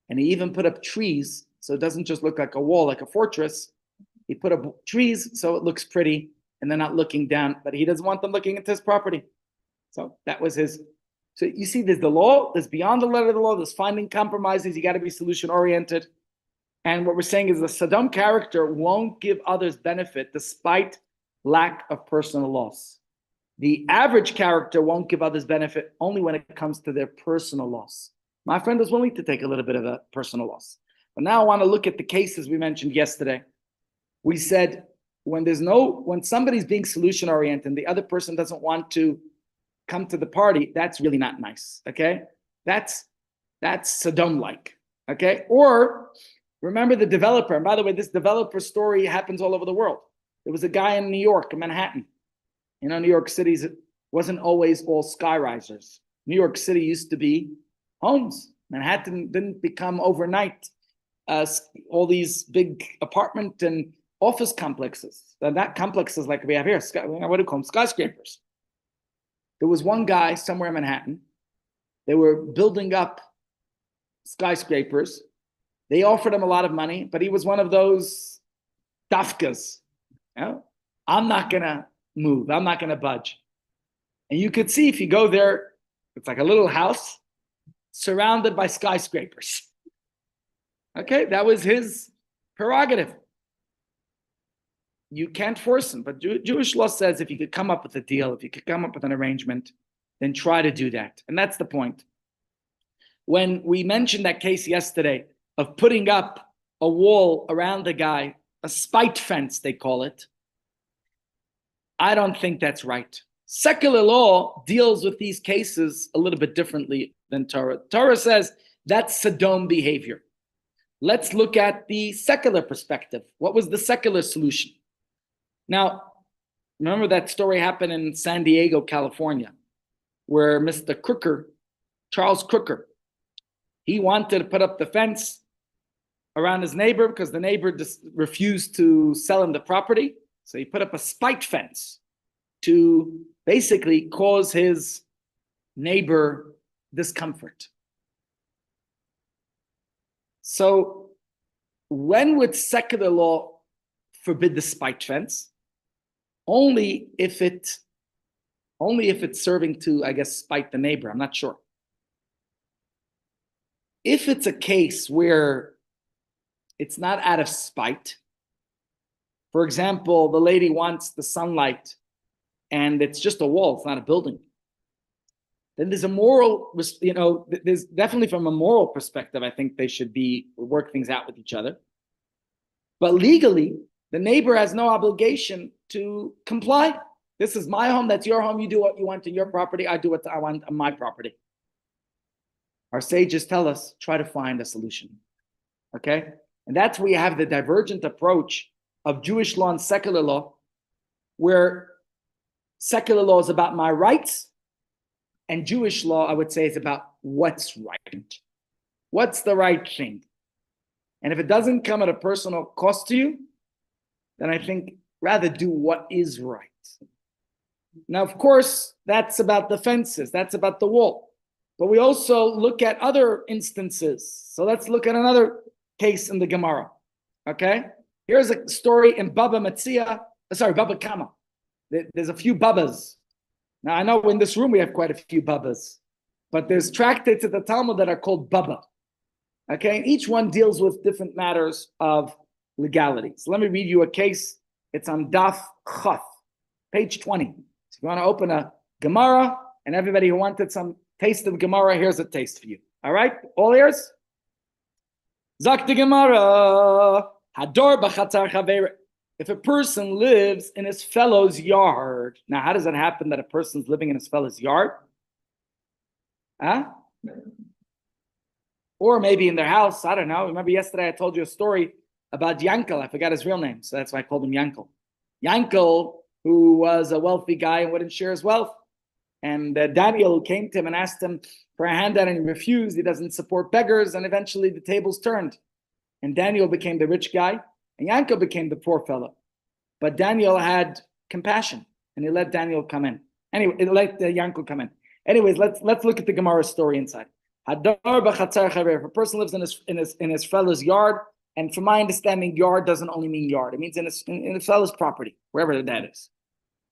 And he even put up trees, so it doesn't just look like a wall, like a fortress. He put up trees so it looks pretty, and they're not looking down, but he doesn't want them looking into his property. So that was his. So you see, there's the law, there's beyond the letter of the law, there's finding compromises, you got to be solution oriented. And what we're saying is the Sodom character won't give others benefit despite lack of personal loss. The average character won't give others benefit only when it comes to their personal loss. My friend is willing to take a little bit of a personal loss. But now I want to look at the cases we mentioned yesterday. We said when somebody's being solution oriented and the other person doesn't want to come to the party, that's really not nice. Okay? That's Sodom-like. Okay? Or remember the developer. And by the way, this developer story happens all over the world. There was a guy in New York, in Manhattan. You know, New York City wasn't always all sky risers. New York City used to be homes. Manhattan didn't become overnight all these big apartment and office complexes. Not complexes like we have here. What do you call them? Skyscrapers. There was one guy somewhere in Manhattan. They were building up skyscrapers. They offered him a lot of money, but he was one of those dafkas. You know? I'm not going to move. I'm not going to budge. And you could see if you go there, it's like a little house surrounded by skyscrapers. Okay, that was his prerogative. You can't force him, but Jewish law says if you could come up with a deal, if you could come up with an arrangement, then try to do that. And that's the point. When we mentioned that case yesterday of putting up a wall around the guy, a spite fence, they call it, I don't think that's right. Secular law deals with these cases a little bit differently than Torah. Torah says that's Sodom behavior. Let's look at the secular perspective. What was the secular solution? Now, remember that story happened in San Diego, California, where Mr. Crooker, Charles Crooker, he wanted to put up the fence around his neighbor because the neighbor just refused to sell him the property. So he put up a spite fence to basically cause his neighbor discomfort. So when would secular law forbid the spite fence? Only if it's serving to, I guess, spite the neighbor. I'm not sure. If it's a case where it's not out of spite, for example, the lady wants the sunlight and it's just a wall, it's not a building, then there's a moral, there's definitely from a moral perspective, I think they should work things out with each other. But legally, the neighbor has no obligation to comply. This is my home, that's your home, you do what you want to your property, I do what I want on my property. Our sages tell us, try to find a solution, okay? And that's where you have the divergent approach of Jewish law and secular law, where secular law is about my rights, and Jewish law, I would say, is about what's right. What's the right thing? And if it doesn't come at a personal cost to you, then I think rather do what is right. Now, of course, that's about the fences, that's about the wall. But we also look at other instances. So let's look at another case in the Gemara. Okay? Here's a story in Baba Kama. There's a few Babas. Now, I know in this room we have quite a few Babas, but there's tractates at the Talmud that are called Baba. Okay? And each one deals with different matters of legality. So let me read you a case. It's on Daf Chaf, page 20. So if you want to open a Gemara, and everybody who wanted some taste of Gemara, here's a taste for you. All right? All ears? Zak the Gemara. Hador b'chatzar chaver. If a person lives in his fellow's yard, now how does it happen that a person's living in his fellow's yard? Huh? Or maybe in their house, I don't know. Remember yesterday I told you a story about Yankel. I forgot his real name, so that's why I called him Yankel. Yankel, who was a wealthy guy and wouldn't share his wealth. And Daniel came to him and asked him for a handout, and he refused. He doesn't support beggars, and eventually the tables turned. And Daniel became the rich guy, and Yankel became the poor fellow. But Daniel had compassion, and he let Daniel come in. Anyway, let Yankel come in. Anyways, let's look at the Gemara story inside. Hadar b'chatzar chaver. If a person lives in his fellow's yard, and from my understanding, yard doesn't only mean yard; it means in his fellow's property, wherever that is.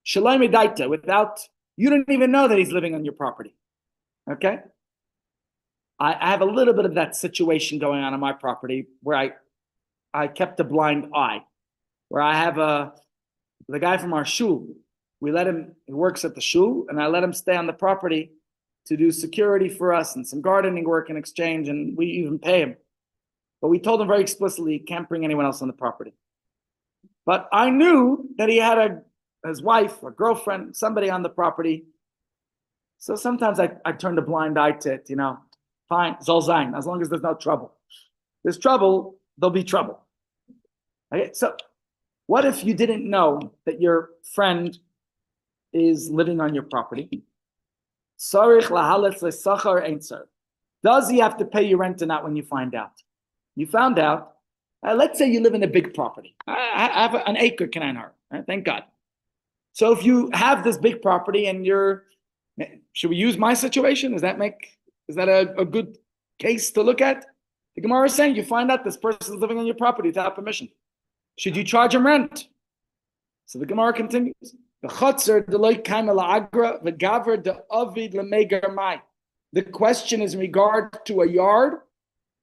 Shalom edaita, without you don't even know that he's living on your property. Okay. I have a little bit of that situation going on my property where I kept a blind eye, where I have the guy from our shul. We let him, he works at the shul, and I let him stay on the property to do security for us and some gardening work in exchange, and we even pay him. But we told him very explicitly, he can't bring anyone else on the property. But I knew that he had his wife or girlfriend, somebody on the property. So sometimes I turned a blind eye to it, fine, zol zayin, as long as there's no trouble. There's trouble, there'll be trouble. Okay, so what if you didn't know that your friend is living on your property? Does he have to pay you rent or not when you find out? You found out, let's say you live in a big property. I have an acre, thank God. So if you have this big property and should we use my situation? Is that a good case to look at? The Gemara is saying you find out this person is living on your property without permission. Should you charge him rent? So the Gemara continues. The question is in regard to a yard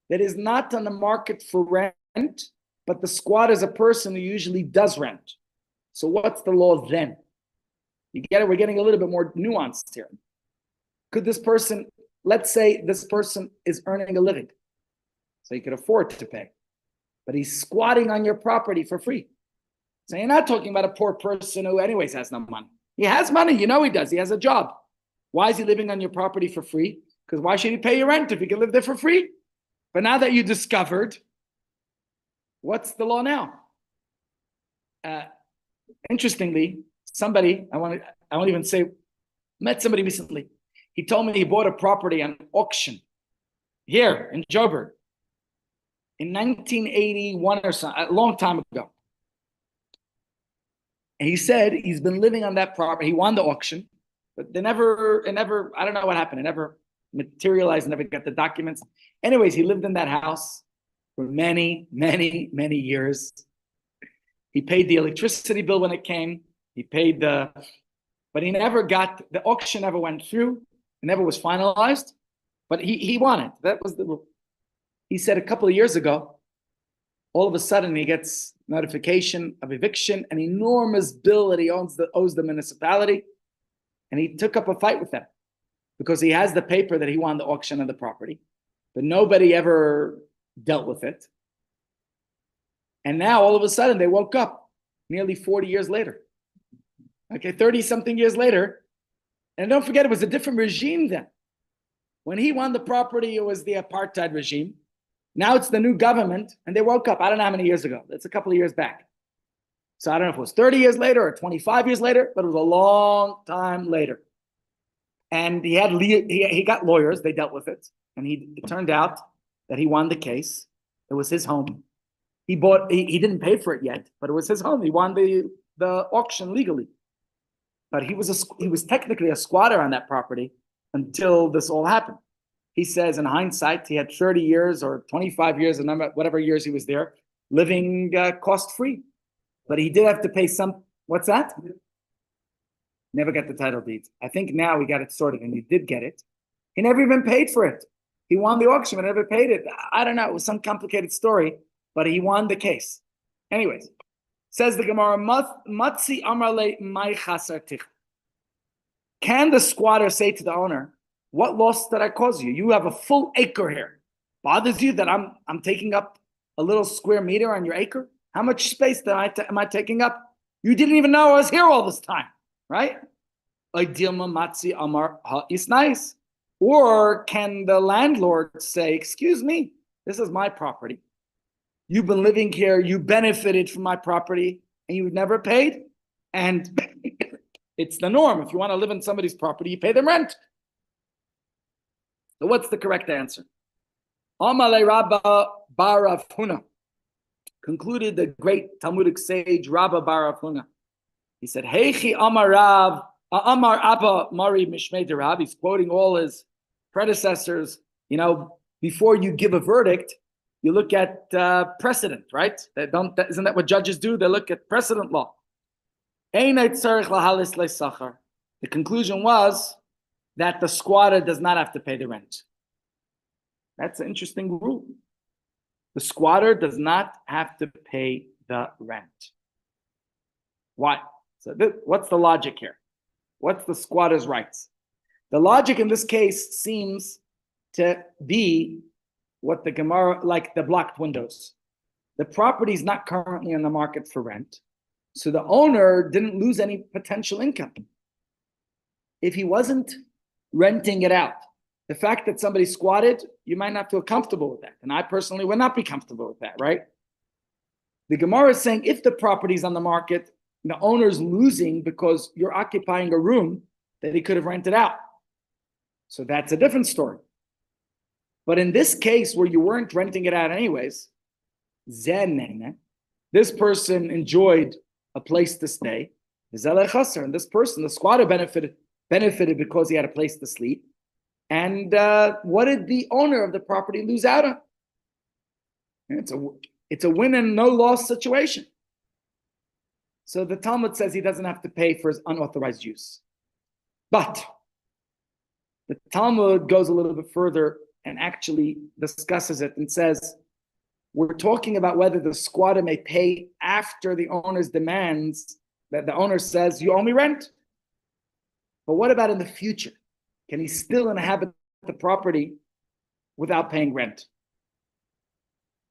that is not on the market for rent, but the squatter is a person who usually does rent. So what's the law then? You get it? We're getting a little bit more nuanced here. Could this person, let's say this person is earning a living, so he could afford to pay, but he's squatting on your property for free. So you're not talking about a poor person who anyways has no money. He has money, he does. He has a job. Why is he living on your property for free? Because why should he pay you rent if he can live there for free? But now that you discovered, what's the law now? Interestingly, somebody, I won't even say, met somebody recently. He told me he bought a property on auction here in Joburg in 1981 or something, a long time ago. And he said he's been living on that property. He won the auction, but it never, I don't know what happened. It never materialized, never got the documents. Anyways, he lived in that house for many, many, many years. He paid the electricity bill when it came. He paid but he never got, the auction never went through. It never was finalized, but he won it. That was he said a couple of years ago, all of a sudden he gets notification of eviction, an enormous bill that he owes the municipality. And he took up a fight with them because he has the paper that he won the auction of the property, but nobody ever dealt with it. And now all of a sudden they woke up nearly 40 years later. Okay, 30 something years later. And don't forget, it was a different regime then. When he won the property, it was the apartheid regime. Now it's the new government, and they woke up, I don't know how many years ago. It's a couple of years back. So I don't know if it was 30 years later or 25 years later, but it was a long time later. And he got lawyers, they dealt with it. And it turned out that he won the case. It was his home. He didn't pay for it yet, but it was his home. He won the auction legally. But he was technically a squatter on that property until this all happened. He says in hindsight, he had 30 years or 25 years, whatever years he was there, living cost-free. But he did have to pay some, what's that? Never got the title deeds. I think now we got it sorted, and he did get it. He never even paid for it. He won the auction, but never paid it. I don't know, it was some complicated story, but he won the case. Anyways, says the Gemara, Matzi Amarle Mai Chasar Tich. Can the squatter say to the owner, what loss did I cause you? You have a full acre here. Bothers you that I'm taking up a little square meter on your acre? How much space am I taking up? You didn't even know I was here all this time, right? It's nice. Or can the landlord say, excuse me, this is my property. You've been living here, you benefited from my property, and you've never paid? And it's the norm. If you want to live in somebody's property, you pay them rent. So what's the correct answer? Amalei Rabba bar Rav Huna, concluded the great Talmudic sage Rabba bar Rav Huna. He said, Heichi Amar Abba Mari Mishmei de Rav. He's quoting all his predecessors before you give a verdict, you look at precedent, right? Isn't that what judges do? They look at precedent law. The conclusion was that the squatter does not have to pay the rent. That's an interesting rule. The squatter does not have to pay the rent. Why? So what's the logic here? What's the squatter's rights? The logic in this case seems to be what the Gemara, like the blocked windows. The property is not currently on the market for rent, so the owner didn't lose any potential income. If he wasn't renting it out, the fact that somebody squatted, you might not feel comfortable with that. And I personally would not be comfortable with that, right? The Gemara is saying if the property is on the market, the owner's losing because you're occupying a room that he could have rented out. So that's a different story. But in this case where you weren't renting it out anyways, this person enjoyed a place to stay. And this person, the squatter, benefited because he had a place to sleep. And what did the owner of the property lose out on? It's a win and no loss situation. So the Talmud says he doesn't have to pay for his unauthorized use. But the Talmud goes a little bit further and actually discusses it and says, we're talking about whether the squatter may pay after the owner's demands, that the owner says, you owe me rent. But what about in the future? Can he still inhabit the property without paying rent?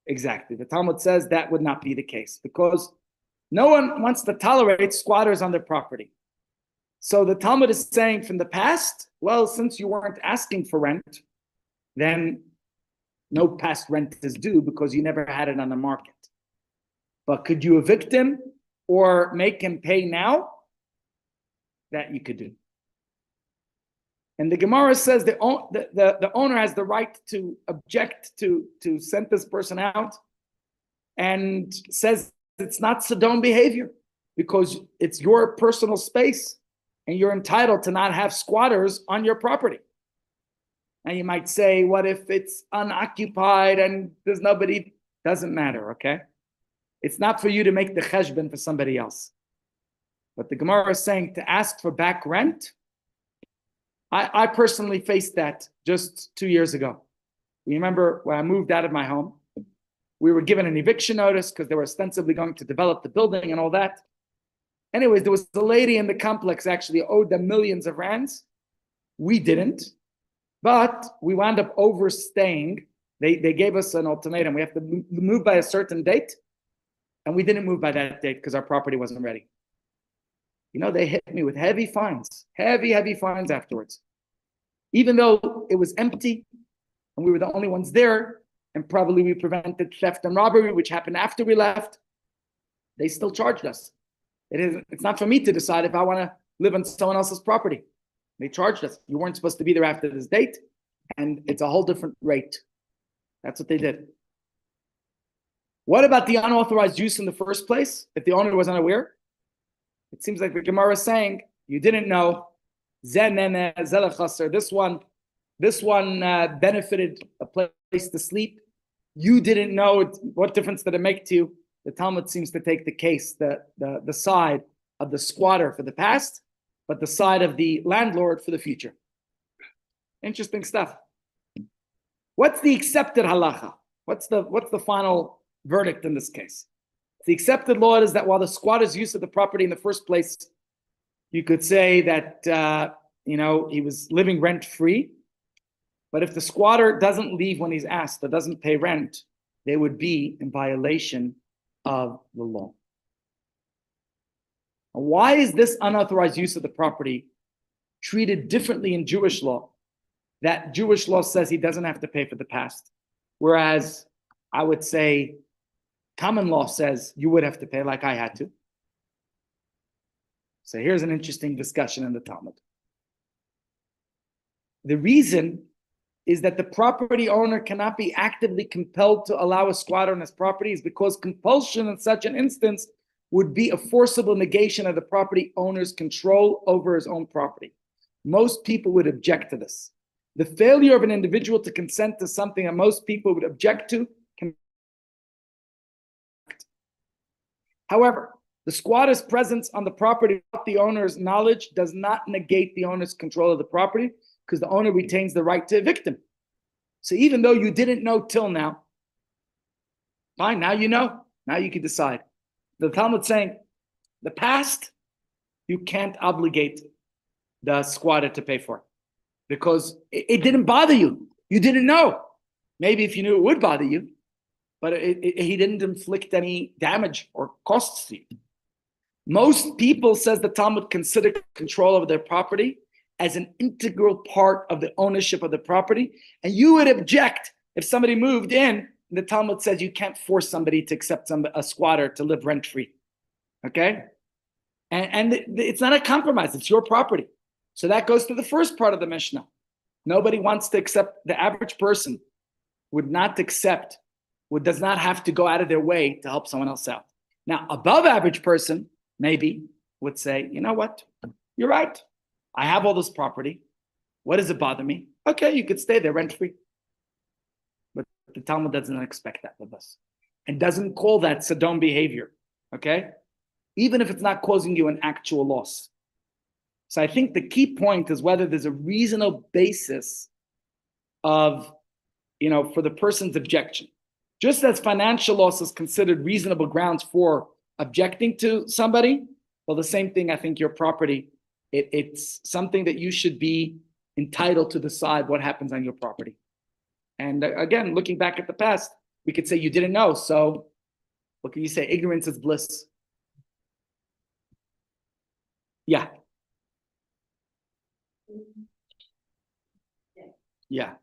Exactly. The Talmud says that would not be the case because no one wants to tolerate squatters on their property. So the Talmud is saying from the past, well, since you weren't asking for rent, then no past rent is due because you never had it on the market. But could you evict him or make him pay now? That you could do. And the Gemara says the owner has the right to object to send this person out and says it's not Sodom behavior because it's your personal space and you're entitled to not have squatters on your property. And you might say, what if it's unoccupied and there's nobody? Doesn't matter, okay? It's not for you to make the cheshbon for somebody else. But the Gemara is saying to ask for back rent. I personally faced that just 2 years ago. You remember when I moved out of my home, we were given an eviction notice because they were ostensibly going to develop the building and all that. Anyways, there was a lady in the complex actually owed them millions of rands. We didn't, but we wound up overstaying. They gave us an ultimatum. We have to move by a certain date, and we didn't move by that date because our property wasn't ready. They hit me with heavy fines, heavy fines afterwards. Even though it was empty and we were the only ones there, and probably we prevented theft and robbery, which happened after we left, they still charged us. It's not for me to decide if I want to live on someone else's property. They charged us. You weren't supposed to be there after this date, and it's a whole different rate. That's what they did. What about the unauthorized use in the first place, if the owner was unaware? It seems like the Gemara is saying, you didn't know. This one benefited a place to sleep. You didn't know. What difference did it make to you? The Talmud seems to take the case, the side of the squatter for the past, but the side of the landlord for the future. Interesting stuff. What's the accepted halacha? What's the final verdict in this case? The accepted law is that while the squatter's use of the property in the first place, you could say that he was living rent-free. But if the squatter doesn't leave when he's asked or doesn't pay rent, they would be in violation of the law. Why is this unauthorized use of the property treated differently in Jewish law? That Jewish law says he doesn't have to pay for the past, whereas I would say common law says you would have to pay, like I had to. So here's an interesting discussion in the Talmud. The reason is that the property owner cannot be actively compelled to allow a squatter on his property is because compulsion in such an instance would be a forcible negation of the property owner's control over his own property. Most people would object to this. The failure of an individual to consent to something that most people would object to can. However, the squatter's presence on the property without the owner's knowledge does not negate the owner's control of the property, because the owner retains the right to evict him. So even though you didn't know till now, fine, now you know. Now you can decide. The Talmud's saying, the past, you can't obligate the squatter to pay for, because it didn't bother you. You didn't know. Maybe if you knew it would bother you, but he didn't inflict any damage or costs to you. Most people, says the Talmud, consider control over their property as an integral part of the ownership of the property. And you would object if somebody moved in. The Talmud says you can't force somebody to accept a squatter to live rent-free. Okay? And it's not a compromise. It's your property. So that goes to the first part of the Mishnah. Nobody wants to accept, the average person would not accept, does not have to go out of their way to help someone else out. Now, above average person, maybe, would say, you know what? You're right. I have all this property. What does it bother me? Okay, you could stay there rent-free. But the Talmud doesn't expect that of us. And doesn't call that Sodom behavior. Okay? Even if it's not causing you an actual loss. So I think the key point is whether there's a reasonable basis of, for the person's objection. Just as financial loss is considered reasonable grounds for objecting to somebody, well, the same thing, I think your property, it's something that you should be entitled to decide what happens on your property. And again, looking back at the past, we could say you didn't know. So what can you say? Ignorance is bliss. Yeah. Yeah.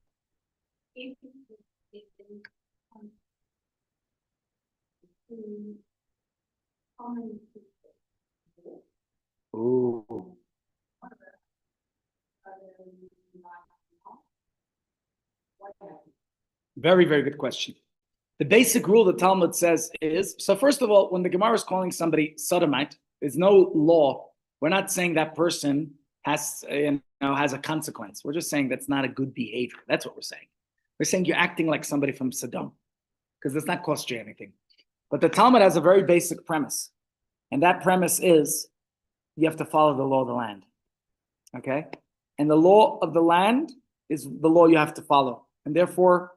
Ooh. Very, very good question. The basic rule the Talmud says is, so first of all, when the Gemara is calling somebody sodomite, there's no law. We're not saying that person has a consequence. We're just saying that's not a good behavior. That's what we're saying. We're saying you're acting like somebody from Sodom, because it's not cost you anything. But the Talmud has a very basic premise. And that premise is you have to follow the law of the land. Okay? And the law of the land is the law you have to follow. And therefore,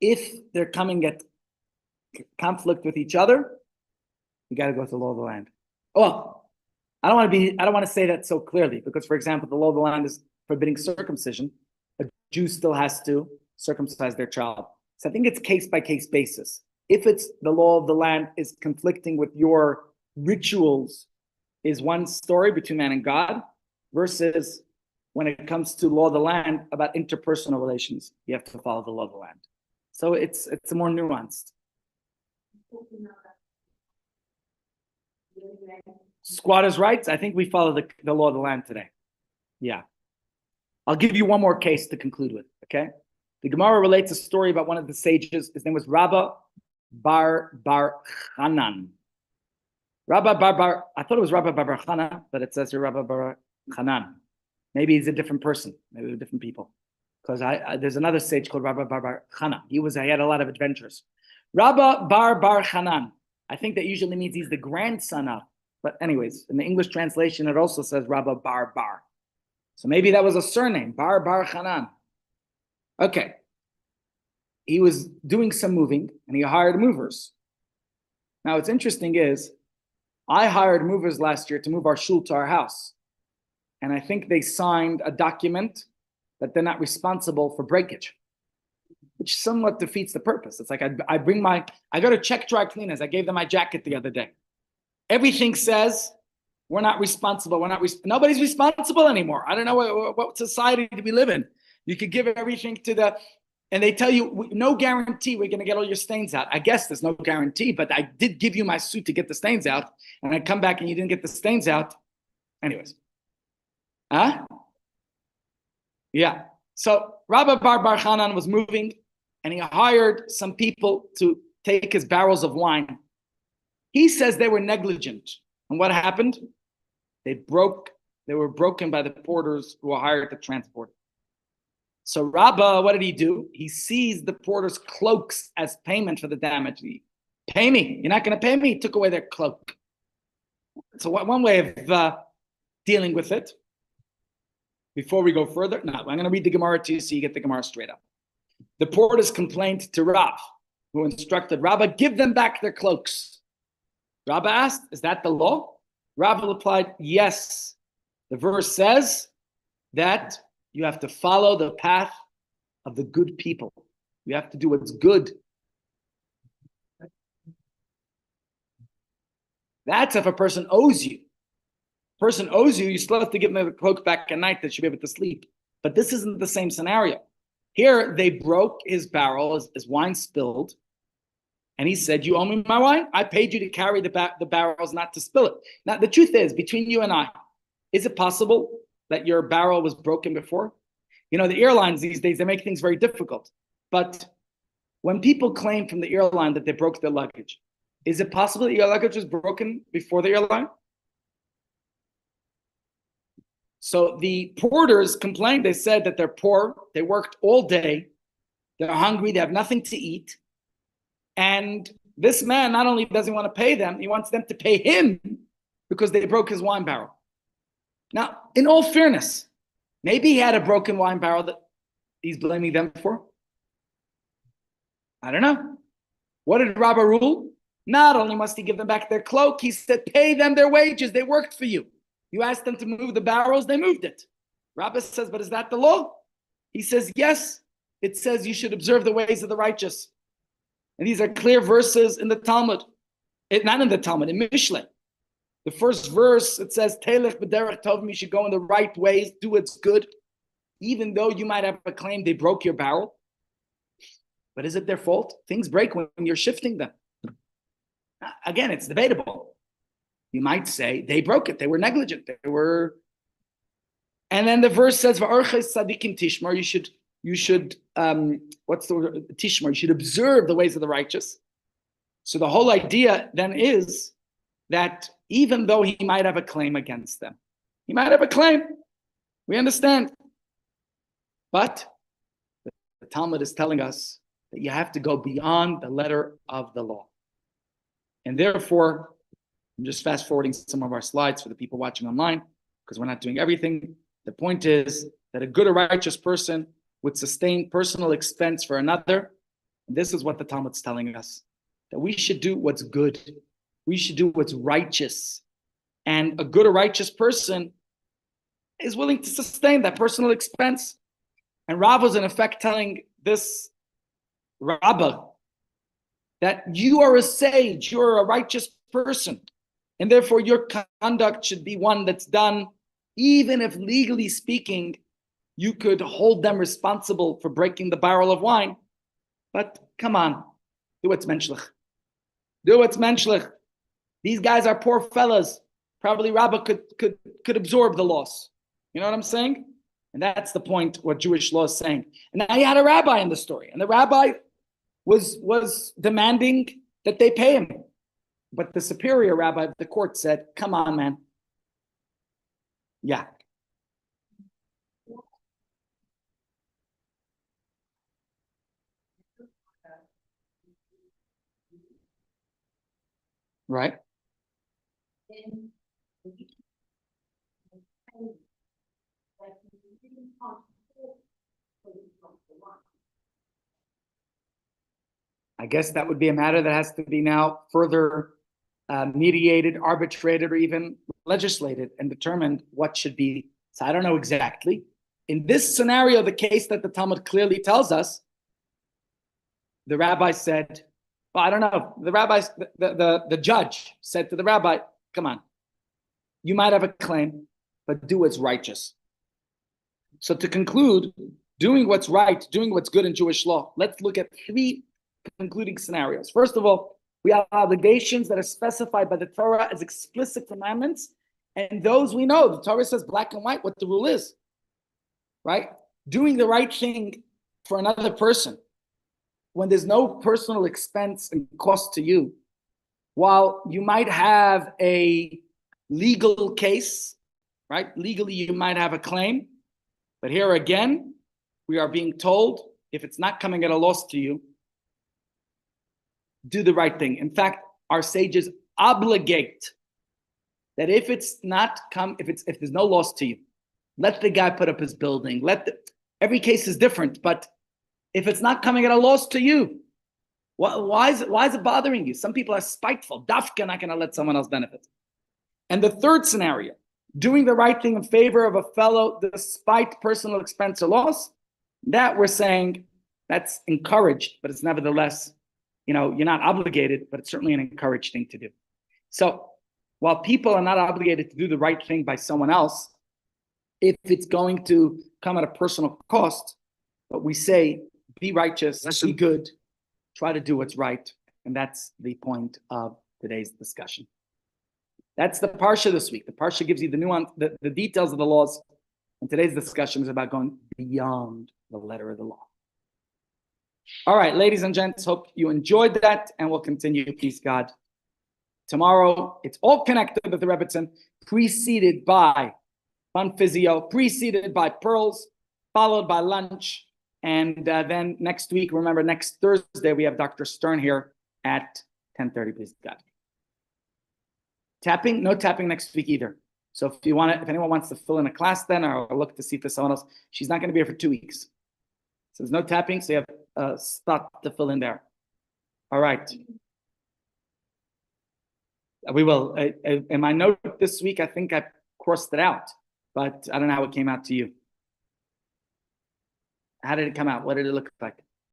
if they're coming at conflict with each other, you got to go to the law of the land. Well, I don't want to say that so clearly, because, for example, the law of the land is forbidding circumcision. A Jew still has to circumcise their child. So I think it's case by case basis. If it's the law of the land is conflicting with your rituals, is one story between man and God, versus when it comes to law of the land about interpersonal relations, you have to follow the law of the land. So it's more nuanced. Squatters' rights, I think we follow the law of the land today. Yeah. I'll give you one more case to conclude with, okay? The Gemara relates a story about one of the sages. His name was Rabba Bar Hanan. I thought it was Rabba Bar Chana, but it says here Rabba Bar Hanan. Maybe he's a different person. Maybe they're different people. Because there's another sage called Rabba Bar Chana. He had a lot of adventures. Rabba Bar Hanan. I think that usually means he's the grandson of. But anyways, in the English translation, it also says Rabba Bar. So maybe that was a surname, Bar Hanan. Okay. He was doing some moving, and he hired movers. Now, what's interesting is, I hired movers last year to move our shul to our house. And I think they signed a document that they're not responsible for breakage, which somewhat defeats the purpose. It's like I go to check dry cleaners. I gave them my jacket the other day. Everything says we're not responsible. Nobody's responsible anymore. I don't know what society do we live in. You could give everything to and they tell you, no guarantee we're going to get all your stains out. I guess there's no guarantee, but I did give you my suit to get the stains out. And I come back and you didn't get the stains out. Anyways. Huh? Yeah. So Rabba Bar Hanan was moving, and he hired some people to take his barrels of wine. He says they were negligent. And what happened? They were broken by the porters who were hired to transport. So Rabbah, what did he do? He seized the porter's cloaks as payment for the damage. Pay me. You're not going to pay me. He took away their cloak. So one way of dealing with it. Before we go further, no, I'm going to read the Gemara to you so you get the Gemara straight up. The porters complained to Rav, who instructed Rabbah, give them back their cloaks. Rabbah asked, is that the law? Rabbah replied, yes. The verse says that you have to follow the path of the good people. You have to do what's good. That's if a person owes you. Person owes you, you still have to give them the cloak back at night that should be able to sleep. But this isn't the same scenario. Here, they broke his barrel, his wine spilled, and he said, you owe me my wine? I paid you to carry the barrels, not to spill it. Now, the truth is, between you and I, is it possible that your barrel was broken before? You know, the airlines these days, they make things very difficult. But when people claim from the airline that they broke their luggage, is it possible that your luggage was broken before the airline? So the porters complained. They said that they're poor. They worked all day. They're hungry. They have nothing to eat. And this man not only doesn't want to pay them, he wants them to pay him because they broke his wine barrel. Now, in all fairness, maybe he had a broken wine barrel that he's blaming them for. I don't know. What did Rabbah rule? Not only must he give them back their cloak, he said, pay them their wages. They worked for you. You asked them to move the barrels, they moved it. Rabbah says, but is that the law? He says, yes. It says you should observe the ways of the righteous. And these are clear verses in the Talmud. Not in the Talmud, in Mishlei. The first verse, it says, Telech b'derech tovim, you should go in the right ways, do what's good. Even though you might have a claim they broke your barrel. But is it their fault? Things break when you're shifting them. Again, it's debatable. You might say they broke it. They were negligent. They were. And then the verse says, "Va'orches tzadikim tishmar." You should. What's the word? Tishmar. You should observe the ways of the righteous. So the whole idea then is that even though he might have a claim against them, he might have a claim. We understand. But the Talmud is telling us that you have to go beyond the letter of the law. And therefore, I'm just fast forwarding some of our slides for the people watching online, because we're not doing everything. The point is that a good or righteous person would sustain personal expense for another. And this is what the Talmud's telling us, that we should do what's good. We should do what's righteous. And a good or righteous person is willing to sustain that personal expense. And Rav was in effect telling this Rabbah that you are a sage, you're a righteous person, and therefore your conduct should be one that's done, even if legally speaking, you could hold them responsible for breaking the barrel of wine. But come on, do what's menschlich. Do what's menschlich. These guys are poor fellas. Probably Rabbah could absorb the loss. You know what I'm saying? And that's the point what Jewish law is saying. And now you had a rabbi in the story, and the rabbi was demanding that they pay him. But the superior rabbi of the court said, come on, man. Yeah. Right. I guess that would be a matter that has to be now further mediated, arbitrated, or even legislated and determined what should be. So I don't know exactly. In this scenario, the case that the Talmud clearly tells us, the rabbi said, well, I don't know. The rabbi, the judge said to the rabbi, come on, you might have a claim, but do what's righteous. So to conclude, doing what's right, doing what's good in Jewish law, let's look at 3 concluding scenarios. First of all, we have obligations that are specified by the Torah as explicit commandments, and those we know. The Torah says black and white what the rule is, right? Doing the right thing for another person when there's no personal expense and cost to you, while you might have a legal case, right? Legally, you might have a claim, but here again, we are being told, if it's not coming at a loss to you, do the right thing. In fact, our sages obligate that if it's not come, if there's no loss to you, let the guy put up his building. Every case is different, but if it's not coming at a loss to you, why is it bothering you? Some people are spiteful. Dafka not going to let someone else benefit. And the third scenario, doing the right thing in favor of a fellow despite personal expense or loss, that we're saying that's encouraged, but it's nevertheless, you're not obligated, but it's certainly an encouraged thing to do. So while people are not obligated to do the right thing by someone else, if it's going to come at a personal cost, but we say, be righteous, be good, try to do what's right. And that's the point of today's discussion. That's the Parsha this week. The Parsha gives you the nuance, the details of the laws. And today's discussion is about going beyond the letter of the law. All right, ladies and gents, hope you enjoyed that, and we'll continue, please God. Tomorrow, it's all connected with the Rebbitzin, preceded by Fun Physio, preceded by Pearls, followed by lunch. And then next week, remember, next Thursday, we have Dr. Stern here at 10:30, please God. Tapping, no tapping next week either. So if anyone wants to fill in a class then, or look to see if there's someone else, she's not going to be here for 2 weeks. So there's no tapping, so you have a spot to fill in there. All right. We will. In my note this week, I think I crossed it out, but I don't know how it came out to you. How did it come out? What did it look like?